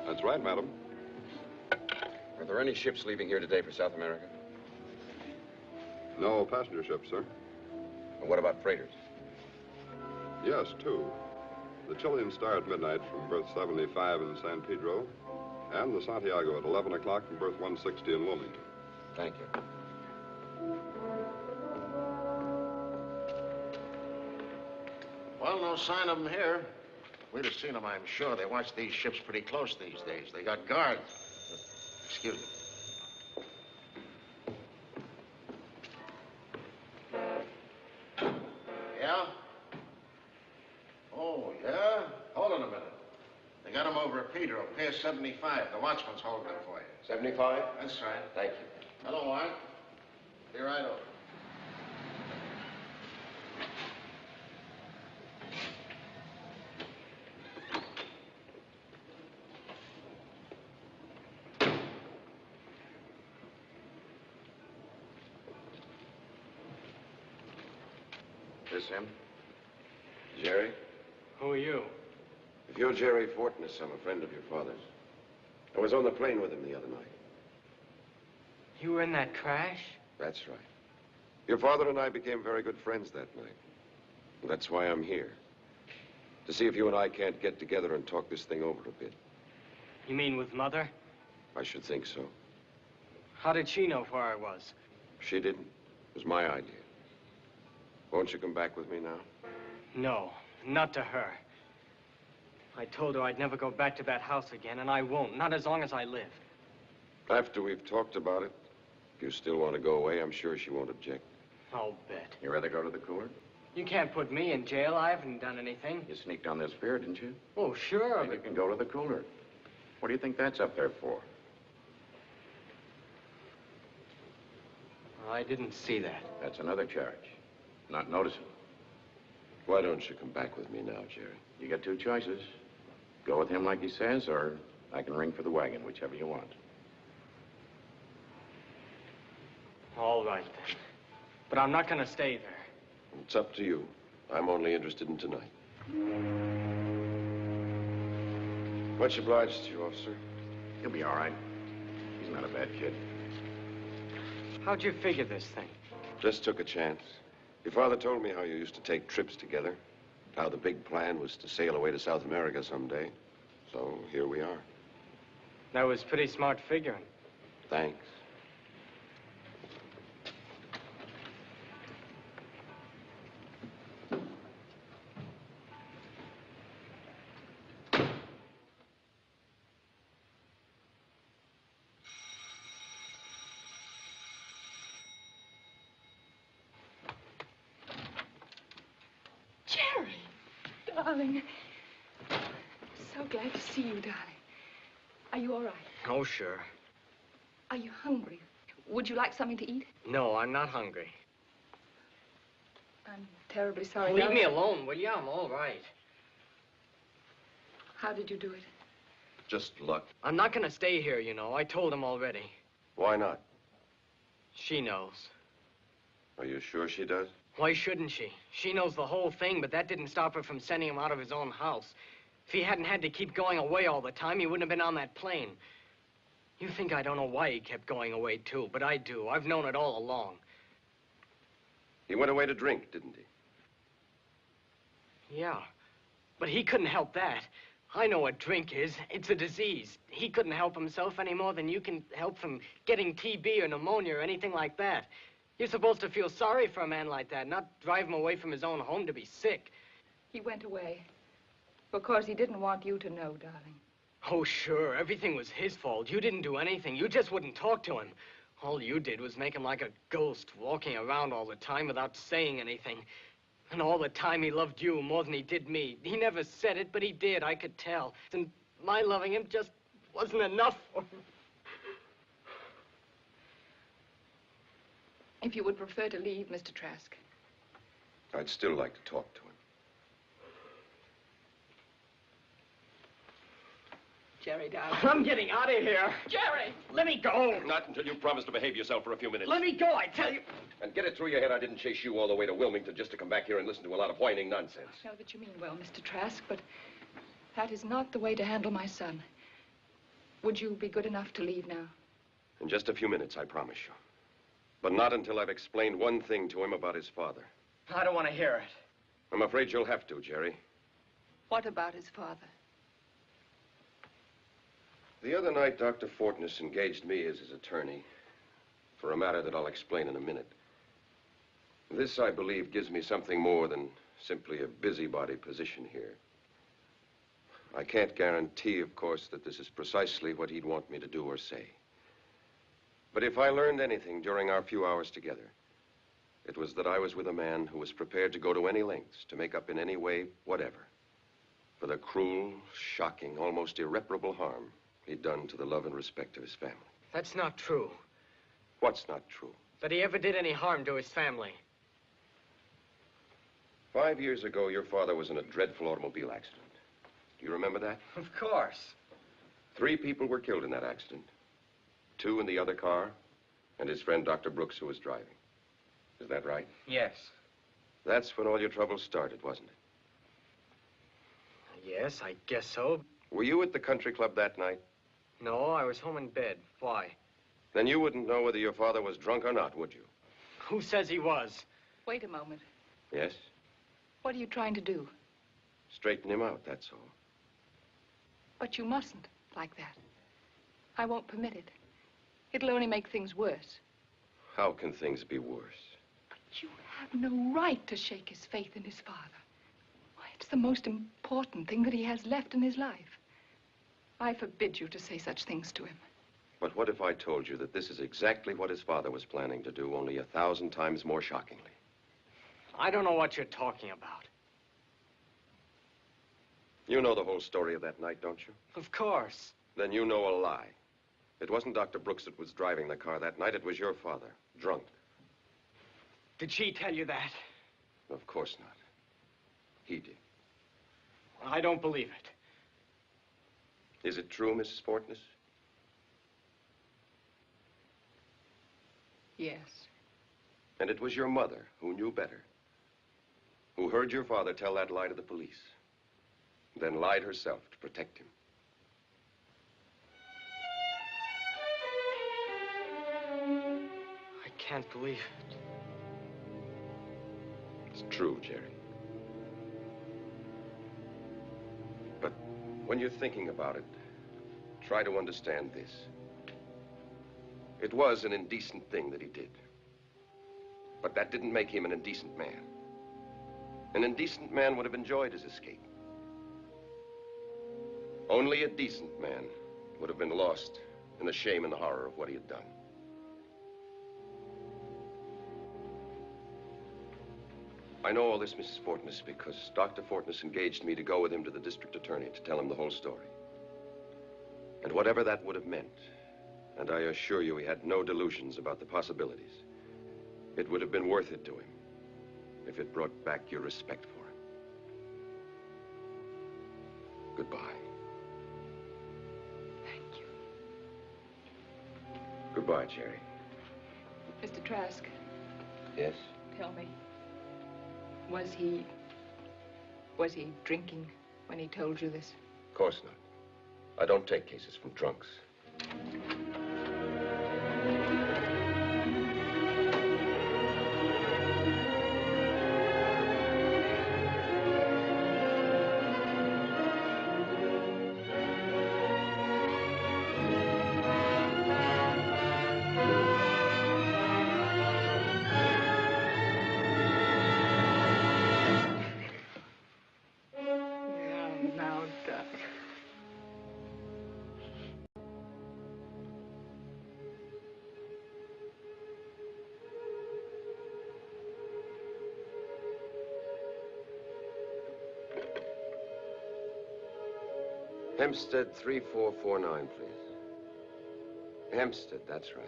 That's right, madam. Are there any ships leaving here today for South America? No passenger ships, sir. And what about freighters? Yes, two. The Chilean Star at midnight from berth 75 in San Pedro, and the Santiago at 11 o'clock from berth 160 in Wilmington. Thank you. Well, no sign of them here. We'd have seen them, I'm sure. They watch these ships pretty close these days. They got guards. Excuse me. Yeah? Oh, yeah? Hold on a minute. They got them over at Pedro, Pier 75. The watchman's holding them for you. 75? That's right. Thank you. Hello, Art. Be right over. This him? Jerry? Who are you? If you're Jerry Fortness, I'm a friend of your father's. I was on the plane with him the other night. You were in that crash? That's right. Your father and I became very good friends that night. And that's why I'm here. To see if you and I can't get together and talk this thing over a bit. You mean with Mother? I should think so. How did she know where I was? She didn't. It was my idea. Won't you come back with me now? No, not to her. I told her I'd never go back to that house again, and I won't, not as long as I live. After we've talked about it, if you still want to go away, I'm sure she won't object. I'll bet. You rather go to the cooler? You can't put me in jail. I haven't done anything. You sneaked on this pier, didn't you? Oh, sure. Then you can go to the cooler. What do you think that's up there for? I didn't see that. That's another charge. Not noticing. Why don't you come back with me now, Jerry? You got two choices. Go with him like he says, or I can ring for the wagon, whichever you want. All right, then. But I'm not going to stay there. It's up to you. I'm only interested in tonight. Much obliged to you, officer. He'll be all right. He's not a bad kid. How'd you figure this thing? Just took a chance. Your father told me how you used to take trips together, how the big plan was to sail away to South America someday. So here we are. That was pretty smart figuring. Thanks. Jerry, darling. So glad to see you, darling. Are you all right? Oh, sure. Are you hungry? Would you like something to eat? No, I'm not hungry. I'm terribly sorry. Leave me alone, will you? I'm all right. How did you do it? Just luck. I'm not gonna stay here, you know. I told him already. Why not? She knows. Are you sure she does? Why shouldn't she? She knows the whole thing, but that didn't stop her from sending him out of his own house. If he hadn't had to keep going away all the time, he wouldn't have been on that plane. You think I don't know why he kept going away, too, but I do. I've known it all along. He went away to drink, didn't he? Yeah, but he couldn't help that. I know what drink is. It's a disease. He couldn't help himself any more than you can help from getting TB or pneumonia or anything like that. You're supposed to feel sorry for a man like that, not drive him away from his own home to be sick. He went away because he didn't want you to know, darling. Oh, sure. Everything was his fault. You didn't do anything. You just wouldn't talk to him. All you did was make him like a ghost, walking around all the time without saying anything. And all the time he loved you more than he did me. He never said it, but he did. I could tell. And my loving him just wasn't enough for him. If you would prefer to leave, Mr. Trask. I'd still like to talk to him. Jerry, darling. I'm getting out of here. Jerry! Let me go. Not until you promise to behave yourself for a few minutes. Let me go, I tell you. And get it through your head I didn't chase you all the way to Wilmington just to come back here and listen to a lot of whining nonsense. I know that you mean well, Mr. Trask, but that is not the way to handle my son. Would you be good enough to leave now? In just a few minutes, I promise you. But not until I've explained one thing to him about his father. I don't want to hear it. I'm afraid you'll have to, Jerry. What about his father? The other night, Dr. Fortness engaged me as his attorney for a matter that I'll explain in a minute. This, I believe, gives me something more than simply a busybody position here. I can't guarantee, of course, that this is precisely what he'd want me to do or say. But if I learned anything during our few hours together, it was that I was with a man who was prepared to go to any lengths to make up in any way, whatever, for the cruel, shocking, almost irreparable harm he'd done to the love and respect of his family. That's not true. What's not true? That he ever did any harm to his family. 5 years ago, your father was in a dreadful automobile accident. Do you remember that? Of course. 3 people were killed in that accident. 2 in the other car, and his friend Dr. Brooks, who was driving. Is that right? Yes. That's when all your trouble started, wasn't it? Yes, I guess so. Were you at the country club that night? No, I was home in bed. Why? Then you wouldn't know whether your father was drunk or not, would you? Who says he was? Wait a moment. Yes? What are you trying to do? Straighten him out, that's all. But you mustn't like that. I won't permit it. It'll only make things worse. How can things be worse? But you have no right to shake his faith in his father. Why, it's the most important thing that he has left in his life. I forbid you to say such things to him. But what if I told you that this is exactly what his father was planning to do, only 1,000 times more shockingly? I don't know what you're talking about. You know the whole story of that night, don't you? Of course. Then you know a lie. It wasn't Dr. Brooks that was driving the car that night. It was your father, drunk. Did she tell you that? Of course not. He did. I don't believe it. Is it true, Mrs. Fortness? Yes. And it was your mother, who knew better, who heard your father tell that lie to the police, then lied herself to protect him. can't believe it. It's true, Jerry. But when you're thinking about it, try to understand this. It was an indecent thing that he did. But that didn't make him an indecent man. An indecent man would have enjoyed his escape. Only a decent man would have been lost in the shame and the horror of what he had done. I know all this, Mrs. Fortness, because Dr. Fortness engaged me to go with him to the district attorney to tell him the whole story. And whatever that would have meant, and I assure you he had no delusions about the possibilities, it would have been worth it to him if it brought back your respect for him. Goodbye. Thank you. Goodbye, Jerry. Mr. Trask, Yes? tell me, was he drinking when he told you this? Of course not. I don't take cases from drunks. Now done. Hempstead 3449, please. Hempstead, that's right.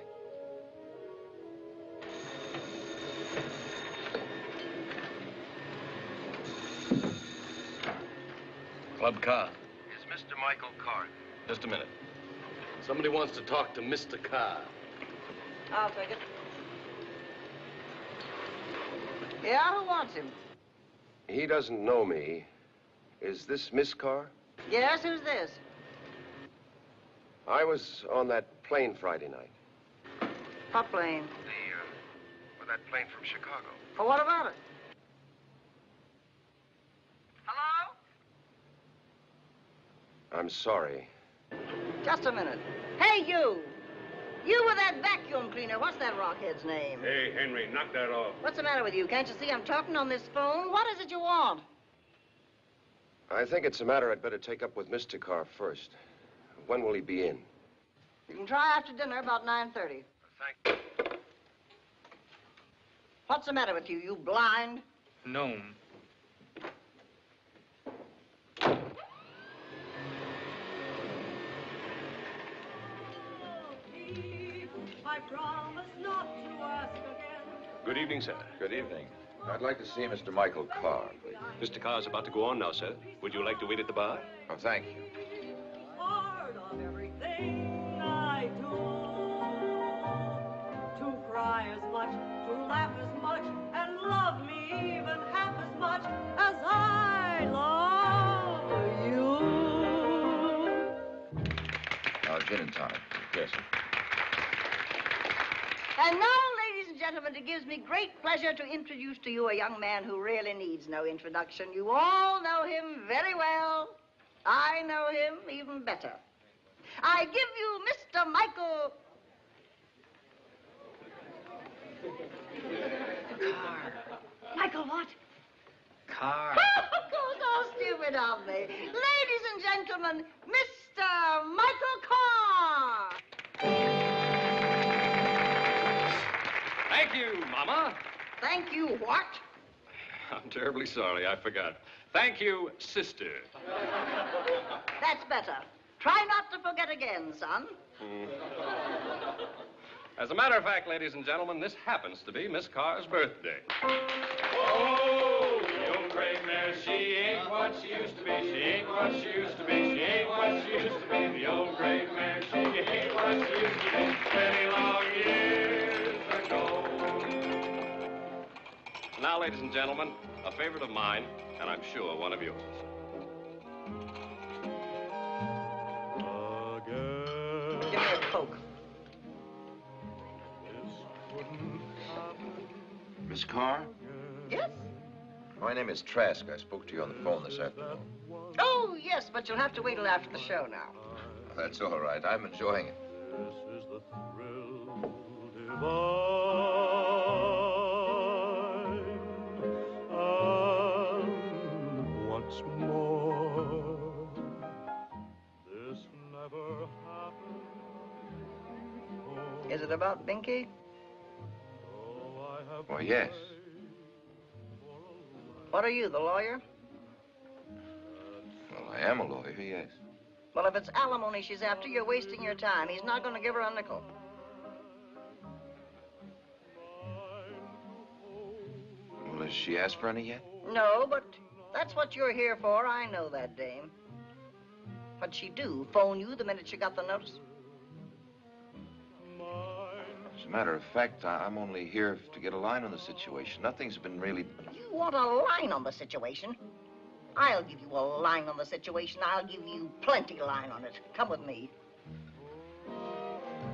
Club car. Is Mr. Michael Carr? Just a minute. Somebody wants to talk to Mr. Carr. I'll take it. Yeah, who wants him? He doesn't know me. Is this Miss Carr? Yes, who's this? I was on that plane Friday night. What plane? With that plane from Chicago. Oh, what about it? Hello? I'm sorry. Just a minute. Hey, you! You with that vacuum cleaner. What's that rockhead's name? Hey, Henry, knock that off. What's the matter with you? Can't you see I'm talking on this phone? What is it you want? I think it's a matter I'd better take up with Mr. Carr first. When will he be in? You can try after dinner about 9:30. Thank you. What's the matter with you? You blind? No. I promise not to ask again. Good evening, sir. Good evening. I'd like to see Mr. Michael Carr, please. Mr. Carr's about to go on now, sir. Would you like to wait at the bar? Oh, thank you. Part of everything I do. To cry as much, to laugh as much, and love me even half as much as I love you. Gin and tonic. Yes, sir. And now, ladies and gentlemen, it gives me great pleasure to introduce to you a young man who really needs no introduction. You all know him very well. I know him even better. I give you Mr. Michael... Carr. Michael what? Carr. Oh, so stupid of me. Ladies and gentlemen, Mr. Michael Carr. Thank you, Mama. Thank you, what? I'm terribly sorry, I forgot. Thank you, sister. That's better. Try not to forget again, son. As a matter of fact, ladies and gentlemen, this happens to be Miss Carr's birthday. Oh, the old gray mare, she ain't what she used to be. She ain't what she used to be. She ain't what she used to be. The old gray mare, she ain't what she used to be. Many long years ago. Now, ladies and gentlemen, a favorite of mine, and I'm sure one of yours. Give me a Coke. Miss Carr? Yes? My name is Trask. I spoke to you on the phone this afternoon. Oh, yes, but you'll have to wait till after the show now. That's all right. I'm enjoying it. This is the thrill divine. And once more, this never happened before. Is it about Binky? Well, yes. What are you, the lawyer? Well, I am a lawyer, yes. Well, if it's alimony she's after, you're wasting your time. He's not going to give her a nickel. Well, has she asked for any yet? No, but that's what you're here for. I know that, dame. What'd she do? Phone you the minute she got the notice? As a matter of fact, I'm only here to get a line on the situation. Nothing's been really... You want a line on the situation? I'll give you a line on the situation. I'll give you plenty line on it. Come with me.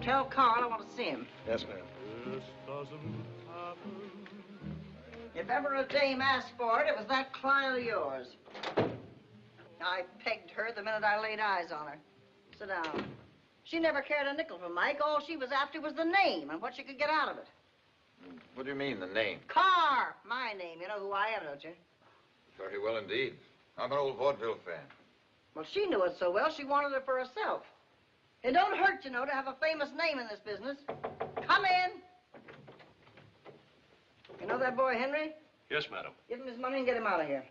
Tell Carl I want to see him. Yes, ma'am. This doesn't happen. If ever a dame asked for it, it was that client of yours. I pegged her the minute I laid eyes on her. Sit down. She never cared a nickel for Mike. All she was after was the name and what she could get out of it. What do you mean, the name? Carr, my name. You know who I am, don't you? Very well indeed. I'm an old vaudeville fan. Well, she knew it so well, she wanted it for herself. It don't hurt, you know, to have a famous name in this business. Come in. You know that boy, Henry? Yes, madam. Give him his money and get him out of here.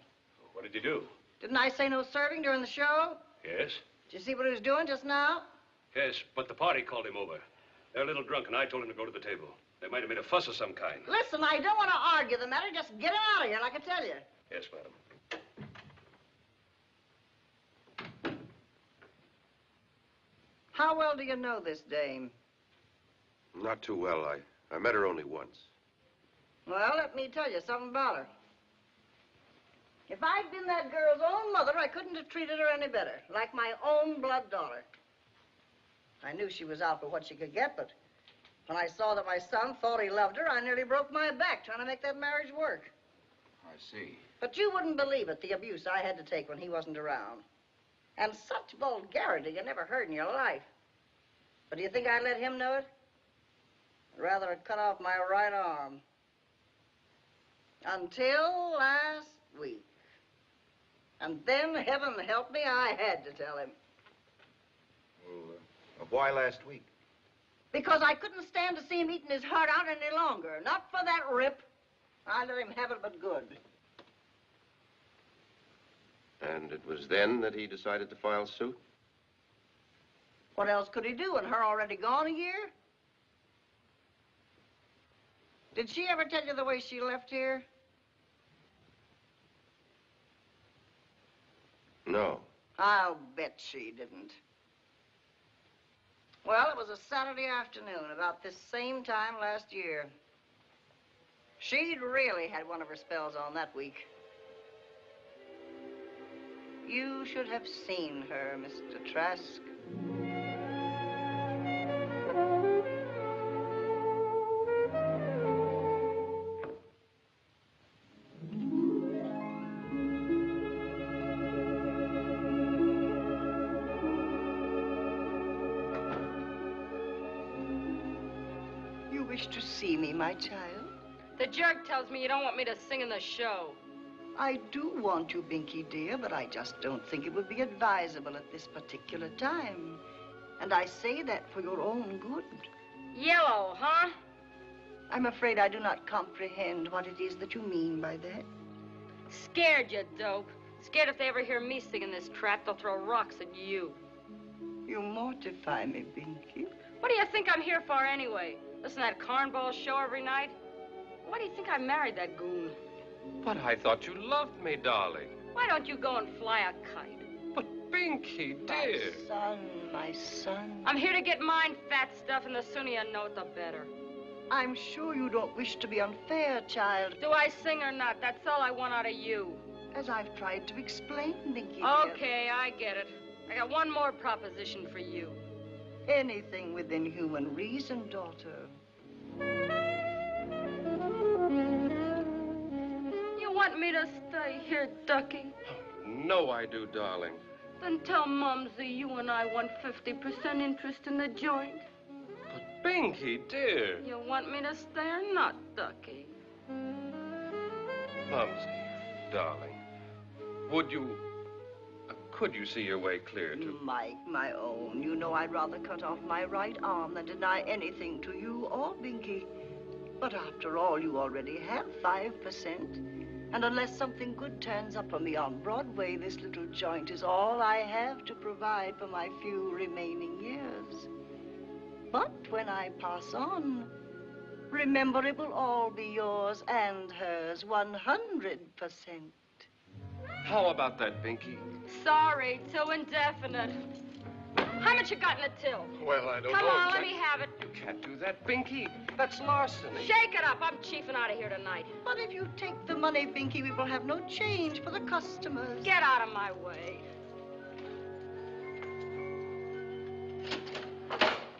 What did you do? Didn't I say no serving during the show? Yes. Did you see what he was doing just now? Yes, but the party called him over. They're a little drunk, and I told him to go to the table. They might have made a fuss of some kind. Listen, I don't want to argue the matter. Just get him out of here, like I tell you. Yes, madam. How well do you know this dame? Not too well. I met her only once. Well, let me tell you something about her. If I'd been that girl's own mother, I couldn't have treated her any better. Like my own blood daughter. I knew she was out for what she could get, but when I saw that my son thought he loved her, I nearly broke my back trying to make that marriage work. I see. But you wouldn't believe it, the abuse I had to take when he wasn't around. And such vulgarity you never heard in your life. But do you think I'd let him know it? I'd rather have cut off my right arm. Until last week. And then, heaven help me, I had to tell him. Well, why last week? Because I couldn't stand to see him eating his heart out any longer. Not for that rip. I let him have it but good. And it was then that he decided to file suit? What else could he do, and her already gone a year? Did she ever tell you the way she left here? No. I'll bet she didn't. Well, it was a Saturday afternoon, about this same time last year. She'd really had one of her spells on that week. You should have seen her, Mr. Trask. You wish to see me, my child? The jerk tells me you don't want me to sing in the show. I do want you, Binky, dear, but I just don't think it would be advisable at this particular time. And I say that for your own good. Yellow, huh? I'm afraid I do not comprehend what it is that you mean by that. Scared, you dope. Scared if they ever hear me singing this crap, they'll throw rocks at you. You mortify me, Binky. What do you think I'm here for anyway? Listen to that cornball show every night? Why do you think I married that goon? But I thought you loved me, darling. Why don't you go and fly a kite? But, Binky, dear. My son, my son. I'm here to get mine, fat stuff, and the sooner you know it, the better. I'm sure you don't wish to be unfair, child. Do I sing or not? That's all I want out of you. As I've tried to explain, Binky. Okay, I get it. I got one more proposition for you. Anything within human reason, daughter. want me to stay here, Ducky? No, I do, darling. Then tell Mumsy you and I want 50% interest in the joint. Binky, dear. You want me to stay or not, Ducky? Mumsy, darling, could you see your way clear to... Mike, my own, you know I'd rather cut off my right arm than deny anything to you or Binky. But after all, you already have 5%. And unless something good turns up for me on Broadway, this little joint is all I have to provide for my few remaining years. But when I pass on, remember it will all be yours and hers 100%. How about that, Binky? Sorry, too indefinite. How much you got in the till? Well, I don't know. Come on, let me have it. You can't do that, Binky. That's larceny. Shake it up. I'm chiefing out of here tonight. But if you take the money, Binky, we will have no change for the customers. Get out of my way.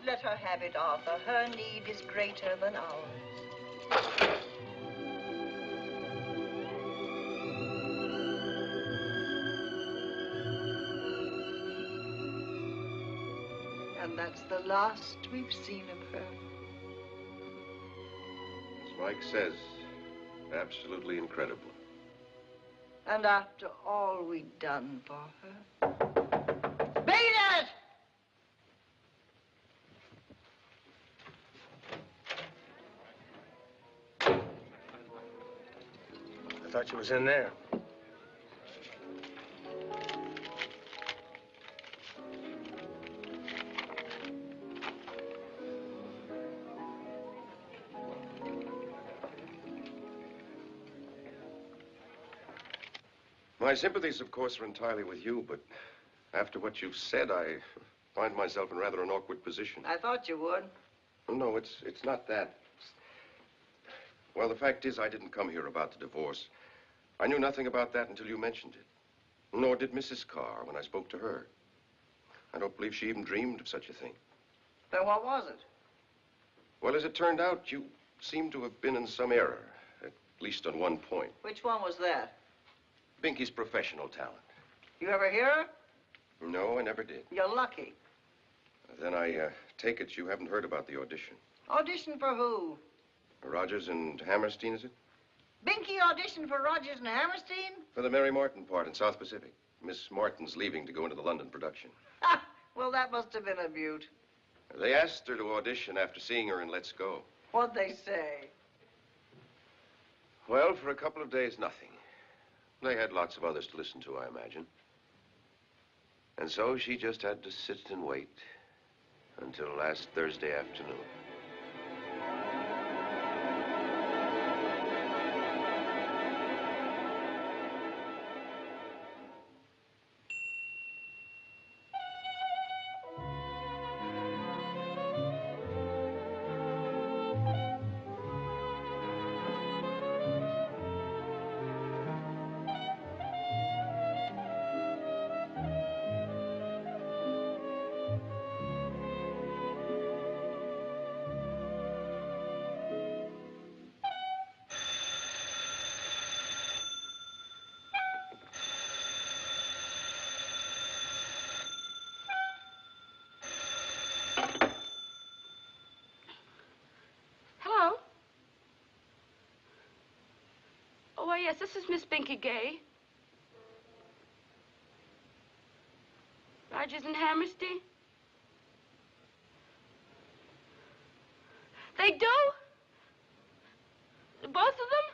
Let her have it, Arthur. Her need is greater than ours. And that's the last we've seen of her. As Mike says, absolutely incredible. And after all we'd done for her. Beat it! I thought you was in there. My sympathies, of course, are entirely with you, but after what you've said, I find myself in rather an awkward position. I thought you would. No, it's not that. Well, the fact is, I didn't come here about the divorce. I knew nothing about that until you mentioned it. Nor did Mrs. Carr when I spoke to her. I don't believe she even dreamed of such a thing. Then what was it? Well, as it turned out, you seem to have been in some error, at least on one point. Which one was that? Binky's professional talent. You ever hear her? No, I never did. You're lucky. Then I take it you haven't heard about the audition. Audition for who? Rogers and Hammerstein, is it? Binky auditioned for Rogers and Hammerstein? For the Mary Martin part in South Pacific. Miss Martin's leaving to go into the London production. Ha! Well, that must have been a beaut. They asked her to audition after seeing her in Let's Go. What'd they say? Well, for a couple of days, nothing. They had lots of others to listen to, I imagine. And so she just had to sit and wait until last Thursday afternoon. Yes, this is Miss Binky Gay. Rogers and Hammerstein? They do? Both of them?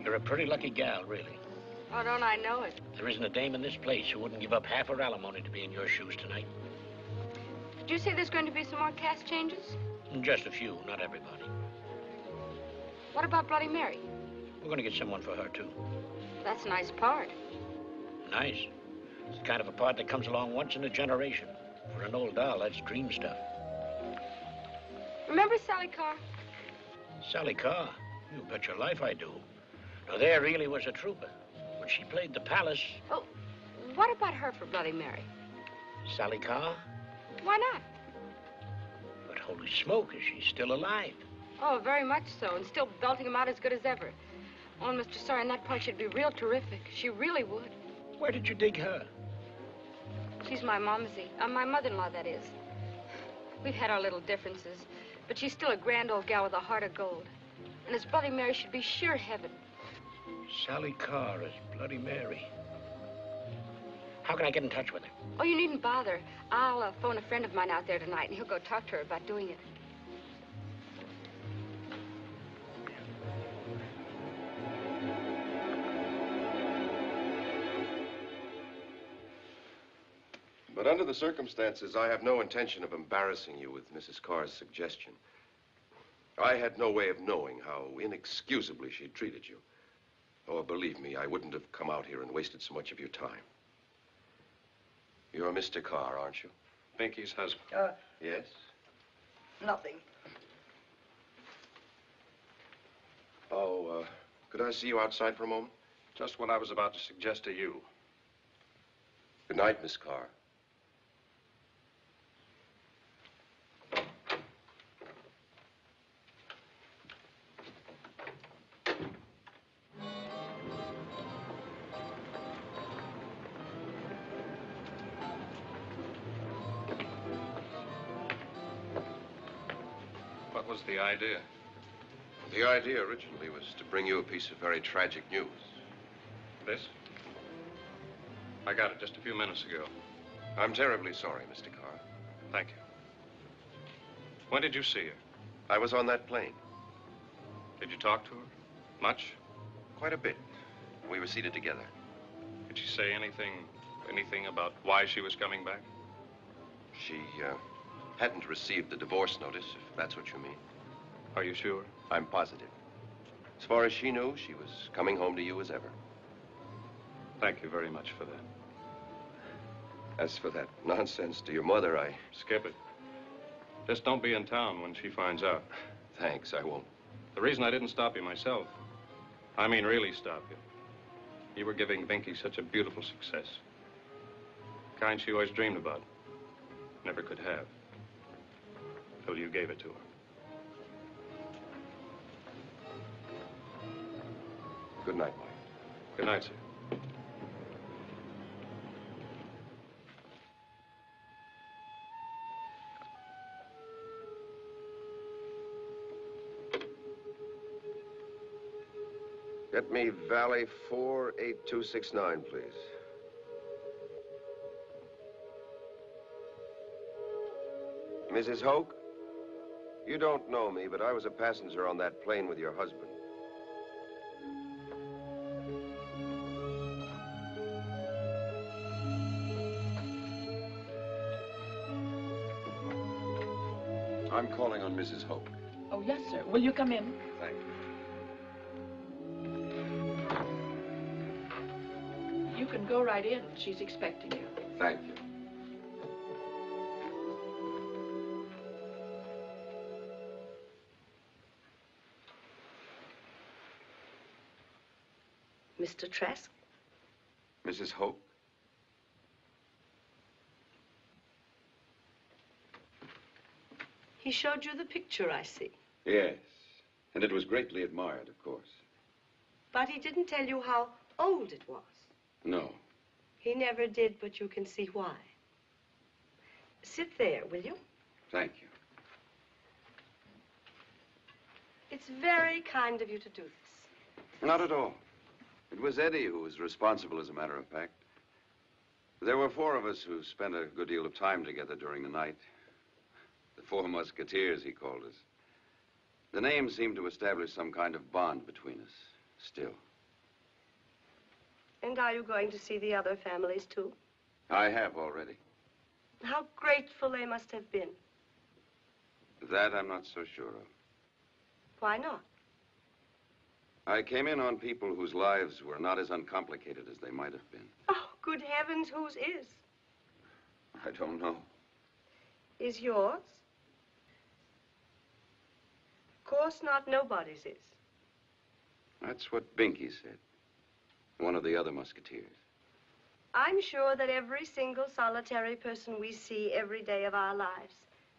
You're a pretty lucky gal, really. Oh, don't I know it? There isn't a dame in this place who wouldn't give up half her alimony to be in your shoes tonight. Did you say there's going to be some more cast changes? Just a few, not everybody. What about Bloody Mary? We're going to get someone for her, too. That's a nice part. Nice. It's the kind of a part that comes along once in a generation. For an old doll, that's dream stuff. Remember Sally Carr? Sally Carr? You bet your life I do. Now, there really was a trooper. When she played the Palace... Oh, what about her for Bloody Mary? Sally Carr? Why not? But holy smoke, is she still alive? Oh, very much so, and still belting him out as good as ever. Oh, Mr. Sawyer, that part should be real terrific. She really would. Where did you dig her? She's my momsy. My mother-in-law, that is. We've had our little differences, but she's still a grand old gal with a heart of gold. And as Bloody Mary should be sheer heaven. Sally Carr as Bloody Mary. How can I get in touch with her? Oh, you needn't bother. I'll phone a friend of mine out there tonight, and he'll go talk to her about doing it. But under the circumstances, I have no intention of embarrassing you with Mrs. Carr's suggestion. I had no way of knowing how inexcusably she treated you. Oh, believe me, I wouldn't have come out here and wasted so much of your time. You're Mr. Carr, aren't you? Pinky's husband. Yes? Nothing. Oh, could I see you outside for a moment? Just what I was about to suggest to you. Good night, Miss Carr. What was the idea? The idea originally was to bring you a piece of very tragic news. This? I got it just a few minutes ago. I'm terribly sorry, Mr. Carr. Thank you. When did you see her? I was on that plane. Did you talk to her? Much? Quite a bit. We were seated together. Did she say anything about why she was coming back? She, hadn't received the divorce notice, if that's what you mean. Are you sure? I'm positive. As far as she knew, she was coming home to you as ever. Thank you very much for that. As for that nonsense to your mother, I... Skip it. Just don't be in town when she finds out. Thanks, I won't. The reason I didn't stop you myself, I mean really stop you. You were giving Binky such a beautiful success. The kind she always dreamed about. Never could have. Till you gave it to her. Good night, Mike. Good night, sir. Get me Valley 48269, please. Mrs. Hoke, you don't know me, but I was a passenger on that plane with your husband. I'm calling on Mrs. Hoke. Oh, yes, sir. Will you come in? Thank you. You can go right in. She's expecting you. Thank you. Mr. Trask? Mrs. Hoke? He showed you the picture, I see. Yes, and it was greatly admired, of course. But he didn't tell you how old it was. No. He never did, but you can see why. Sit there, will you? Thank you. It's very kind of you to do this. Not at all. It was Eddie who was responsible, as a matter of fact. There were four of us who spent a good deal of time together during the night. The Four Musketeers, he called us. The name seemed to establish some kind of bond between us, still. And are you going to see the other families, too? I have already. How grateful they must have been. That I'm not so sure of. Why not? I came in on people whose lives were not as uncomplicated as they might have been. Oh, good heavens, whose is? I don't know. Is yours? Of course not, nobody's is. That's what Binky said. One of the other musketeers. I'm sure that every single solitary person we see every day of our lives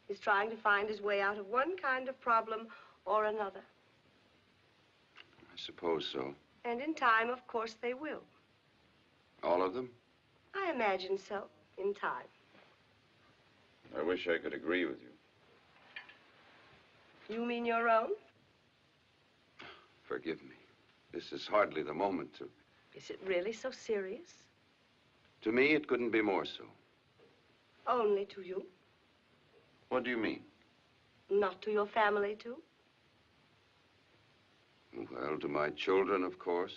is trying to find his way out of one kind of problem or another. I suppose so. And in time, of course, they will. All of them? I imagine so, in time. I wish I could agree with you. You mean your own? Forgive me. This is hardly the moment to... Is it really so serious? To me, it couldn't be more so. Only to you? What do you mean? Not to your family, too? Well, to my children, of course.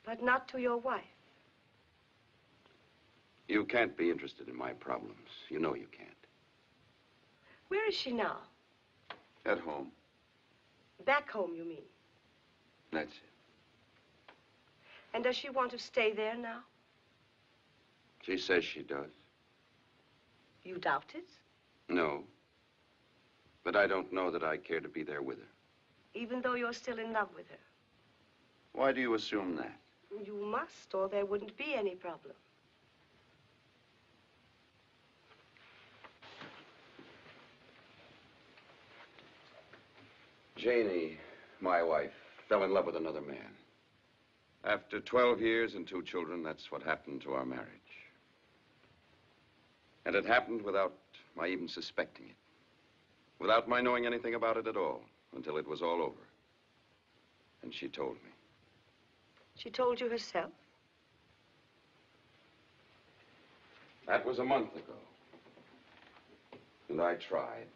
But not to your wife? You can't be interested in my problems. You know you can't. Where is she now? At home. Back home, you mean? That's it. And does she want to stay there now? She says she does. You doubt it? No. But I don't know that I care to be there with her. Even though you're still in love with her? Why do you assume that? You must, or there wouldn't be any problem. Janie, my wife, fell in love with another man. After 12 years and 2 children, that's what happened to our marriage. And it happened without my even suspecting it. Without my knowing anything about it at all, until it was all over. And she told me. She told you herself? That was a month ago. And I tried.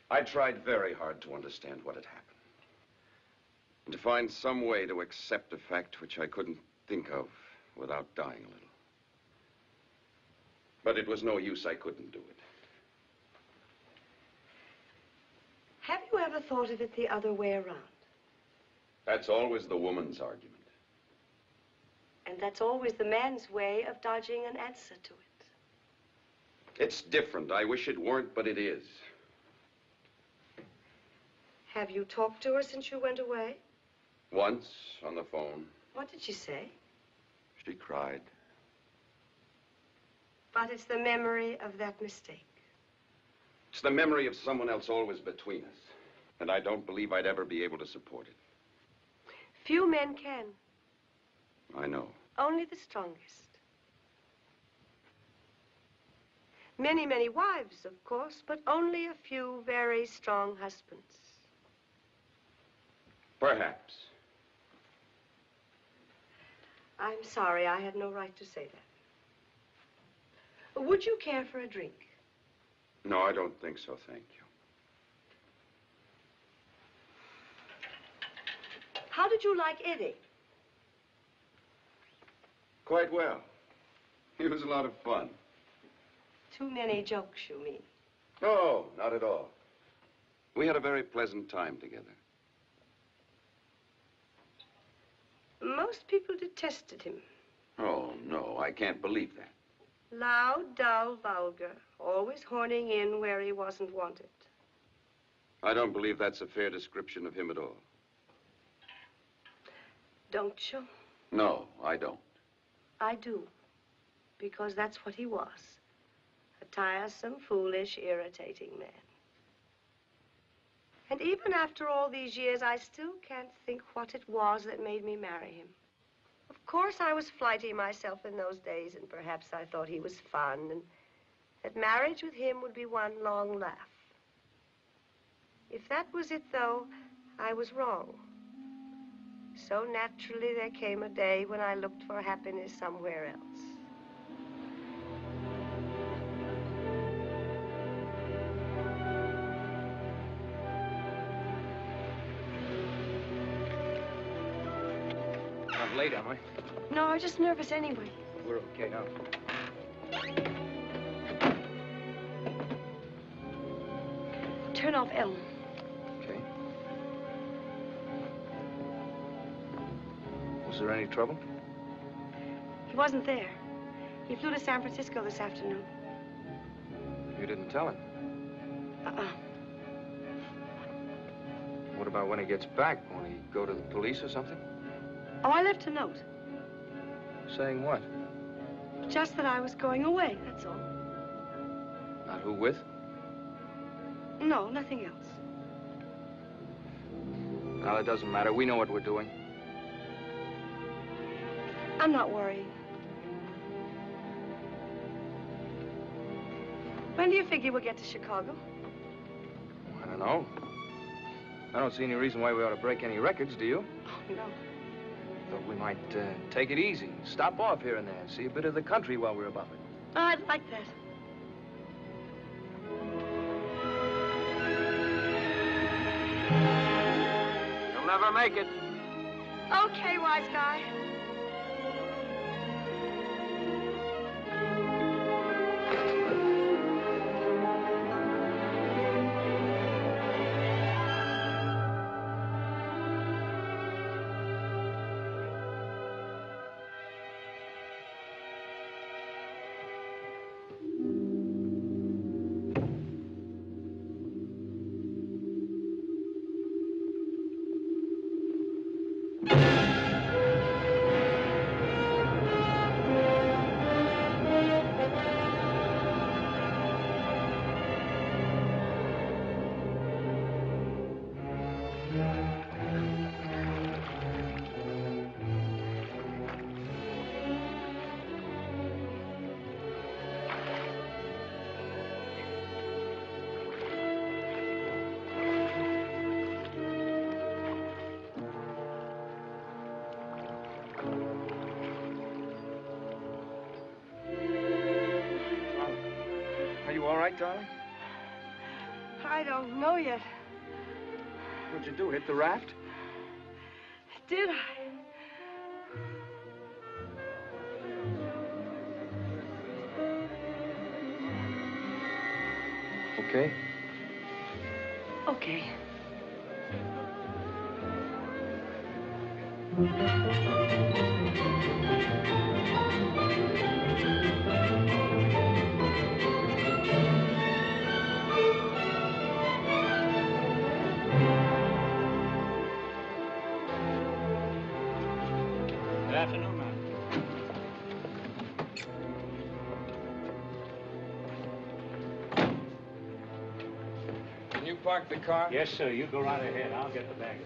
I tried very hard to understand what had happened. And to find some way to accept a fact which I couldn't think of without dying a little. But it was no use. I couldn't do it. Have you ever thought of it the other way around? That's always the woman's argument. And that's always the man's way of dodging an answer to it. It's different. I wish it weren't, but it is. Have you talked to her since you went away? Once, on the phone. What did she say? She cried. But it's the memory of that mistake. It's the memory of someone else always between us. And I don't believe I'd ever be able to support it. Few men can. I know. Only the strongest. Many, many wives, of course, but only a few very strong husbands. Perhaps. I'm sorry, I had no right to say that. Would you care for a drink? No, I don't think so, thank you. How did you like Eddie? Quite well. It was a lot of fun. Too many jokes, you mean? Oh, not at all. We had a very pleasant time together. Most people detested him. Oh, no, I can't believe that. Loud, dull, vulgar, always horning in where he wasn't wanted. I don't believe that's a fair description of him at all. Don't you? No, I don't. I do, because that's what he was. A tiresome, foolish, irritating man. And even after all these years, I still can't think what it was that made me marry him. Of course, I was flighty myself in those days, and perhaps I thought he was fun, and that marriage with him would be one long laugh. If that was it, though, I was wrong. So naturally, there came a day when I looked for happiness somewhere else. Not late, am I? No, I'm just nervous anyway. We're okay now. Turn off Ellen. Okay. Was there any trouble? He wasn't there. He flew to San Francisco this afternoon. You didn't tell him. Uh-uh. What about when he gets back? Won't he go to the police or something? Oh, I left a note. Saying what? Just that I was going away, that's all. Not who with? No, nothing else. Well, it doesn't matter. We know what we're doing. I'm not worrying. When do you figure we'll get to Chicago? I don't know. I don't see any reason why we ought to break any records, do you? Oh, no. But we might take it easy. Stop off here and there and see a bit of the country while we're above it. Oh, I'd like that. You'll never make it. Okay, wise guy. All right, darling? I don't know yet. What'd you do, hit the raft? Did I? Okay. Okay. Good afternoon, ma'am. Can you park the car? Yes, sir. You go right ahead. I'll get the baggage.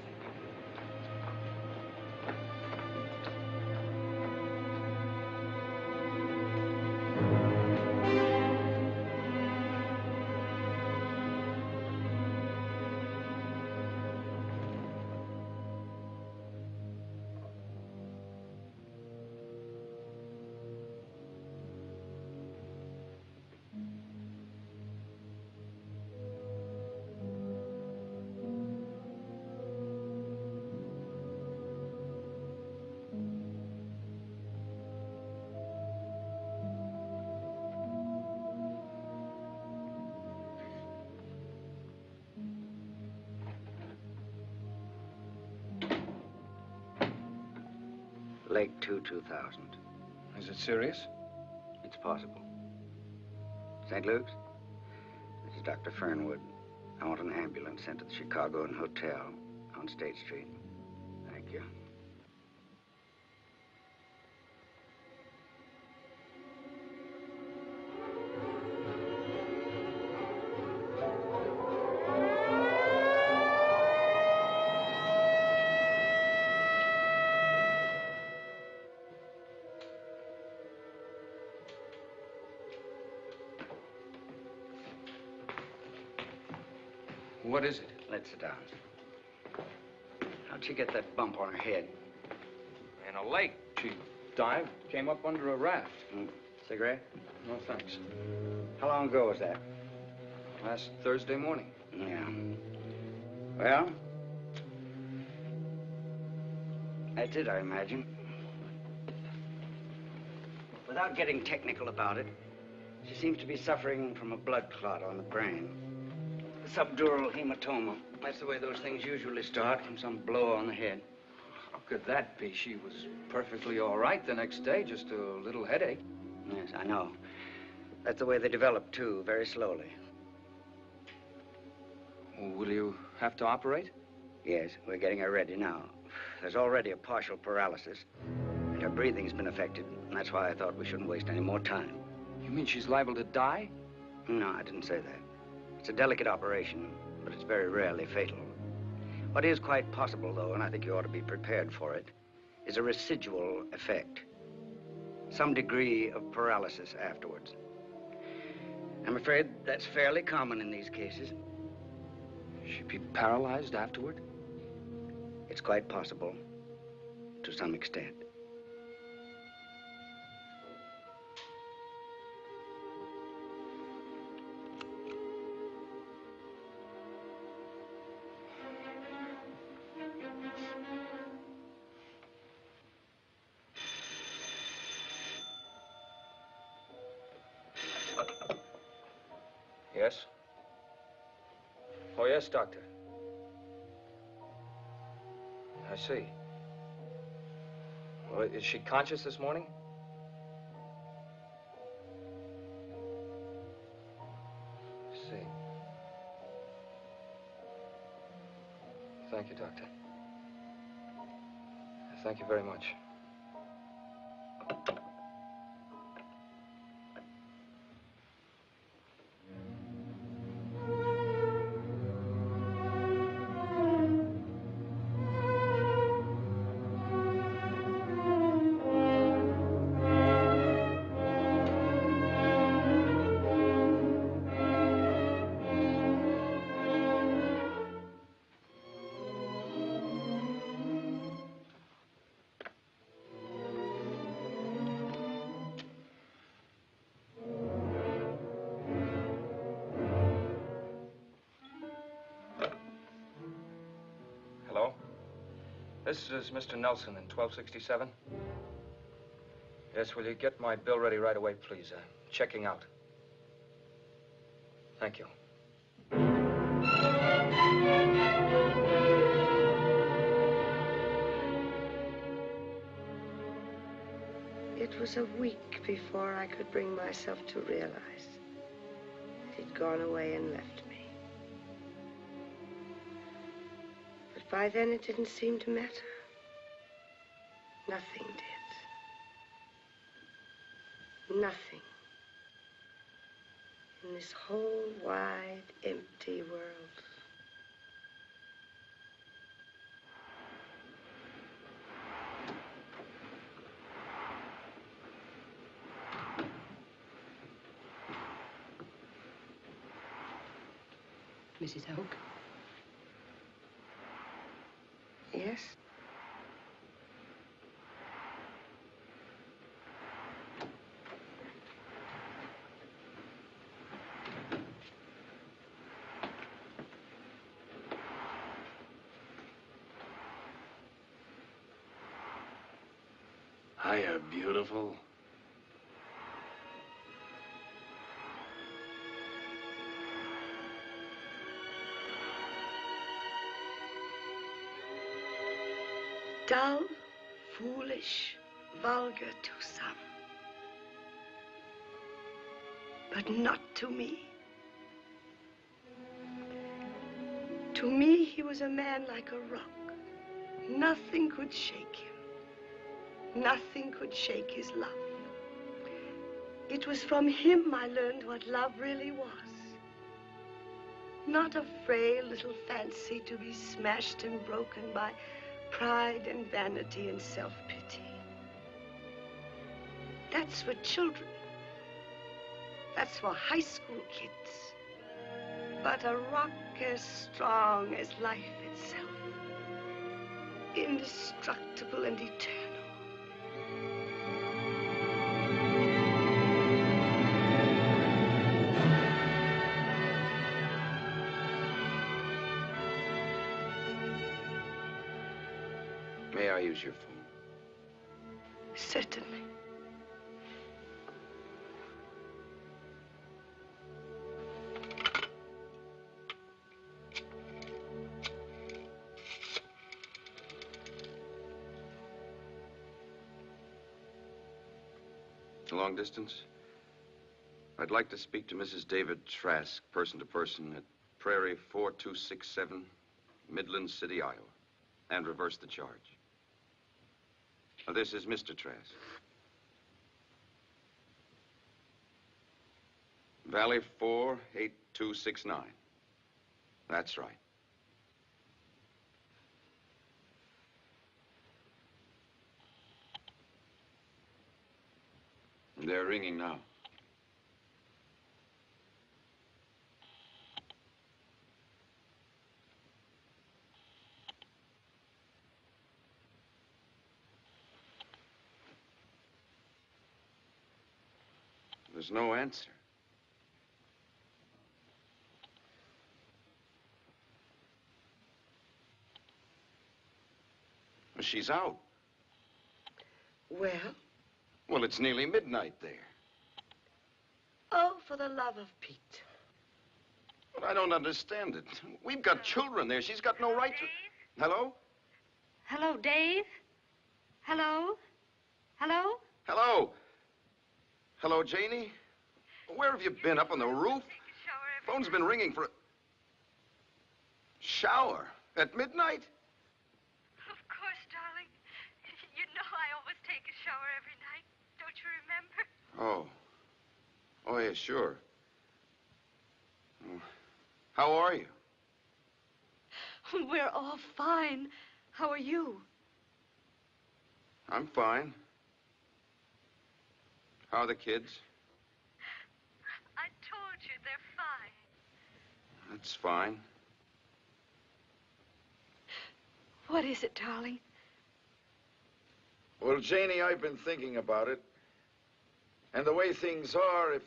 Lake 2000. Is it serious? It's possible. St. Luke's? This is Dr. Fernwood. I want an ambulance sent to the Chicagoan Hotel on State Street. Thank you. What is it? Let's sit down. How'd she get that bump on her head? In a lake. She dived, came up under a raft. Cigarette? No, thanks. How long ago was that? Last Thursday morning. Yeah. Well, that's it, I imagine. Without getting technical about it, she seems to be suffering from a blood clot on the brain. subdural hematoma. That's the way those things usually start, from some blow on the head. How could that be? She was perfectly all right the next day, just a little headache. Yes, I know. That's the way they develop, too, very slowly. Will you have to operate? Yes, we're getting her ready now. There's already a partial paralysis, and her breathing's been affected, and that's why I thought we shouldn't waste any more time. You mean she's liable to die? No, I didn't say that. It's a delicate operation, but it's very rarely fatal. What is quite possible, though, and I think you ought to be prepared for it, is a residual effect. Some degree of paralysis afterwards. I'm afraid that's fairly common in these cases. She'd be paralyzed afterward? It's quite possible, to some extent. Yes? Oh, yes, Doctor. I see. Well, is she conscious this morning? I see. Thank you, Doctor. Thank you very much. This is Mr. Nelson in 1267. Yes, will you get my bill ready right away, please? Checking out. Thank you. It was a week before I could bring myself to realize that he'd gone away and left me. But by then it didn't seem to matter. Nothing did. Nothing. In this whole wide, empty world. Mrs. Oak? Yes? Hiya, beautiful. Dull, foolish, vulgar to some. But not to me. To me, he was a man like a rock. Nothing could shake him. Nothing could shake his love. It was from him I learned what love really was. Not a frail little fancy to be smashed and broken by pride and vanity and self-pity. That's for children. That's for high school kids. But a rock as strong as life itself. Indestructible and eternal. May I use your phone? Certainly. Long distance? I'd like to speak to Mrs. David Trask, person to person, at Prairie 4267, Midland City, Iowa, and reverse the charge. Now, this is Mr. Trask. Valley 48269. That's right. They're ringing now. There's no answer. She's out. Well? Well, it's nearly midnight there. Oh, for the love of Pete. Well, I don't understand it. We've got children there. She's got no right to... Hello? Hello, Dave? Hello? Hello? Hello? Hello, Janie? Where have you been? Up on the roof? Phone's been ringing for a... Shower? At midnight? Of course, darling. You know I always take a shower every night. Don't you remember? Oh. Oh, yeah, sure. Oh. How are you? We're all fine. How are you? I'm fine. How are the kids? I told you they're fine. That's fine. What is it, darling? Well, Janie, I've been thinking about it. And the way things are, if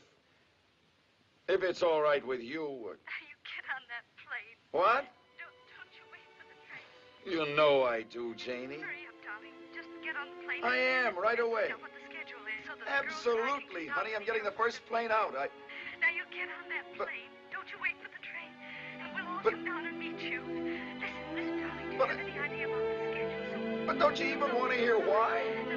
it's all right with you... You get on that plane. What? Don't you wait for the train. You know I do, Janie. Hurry up, darling. Just get on the plane. I am, right away. Know what the schedule is, so that Absolutely, honey. I'm getting the first plane out. Now you get on that plane. Don't you wait for the train. And we'll all come down and meet you. Listen, darling. Do you have any idea about the schedule? But don't you even want to hear why? No,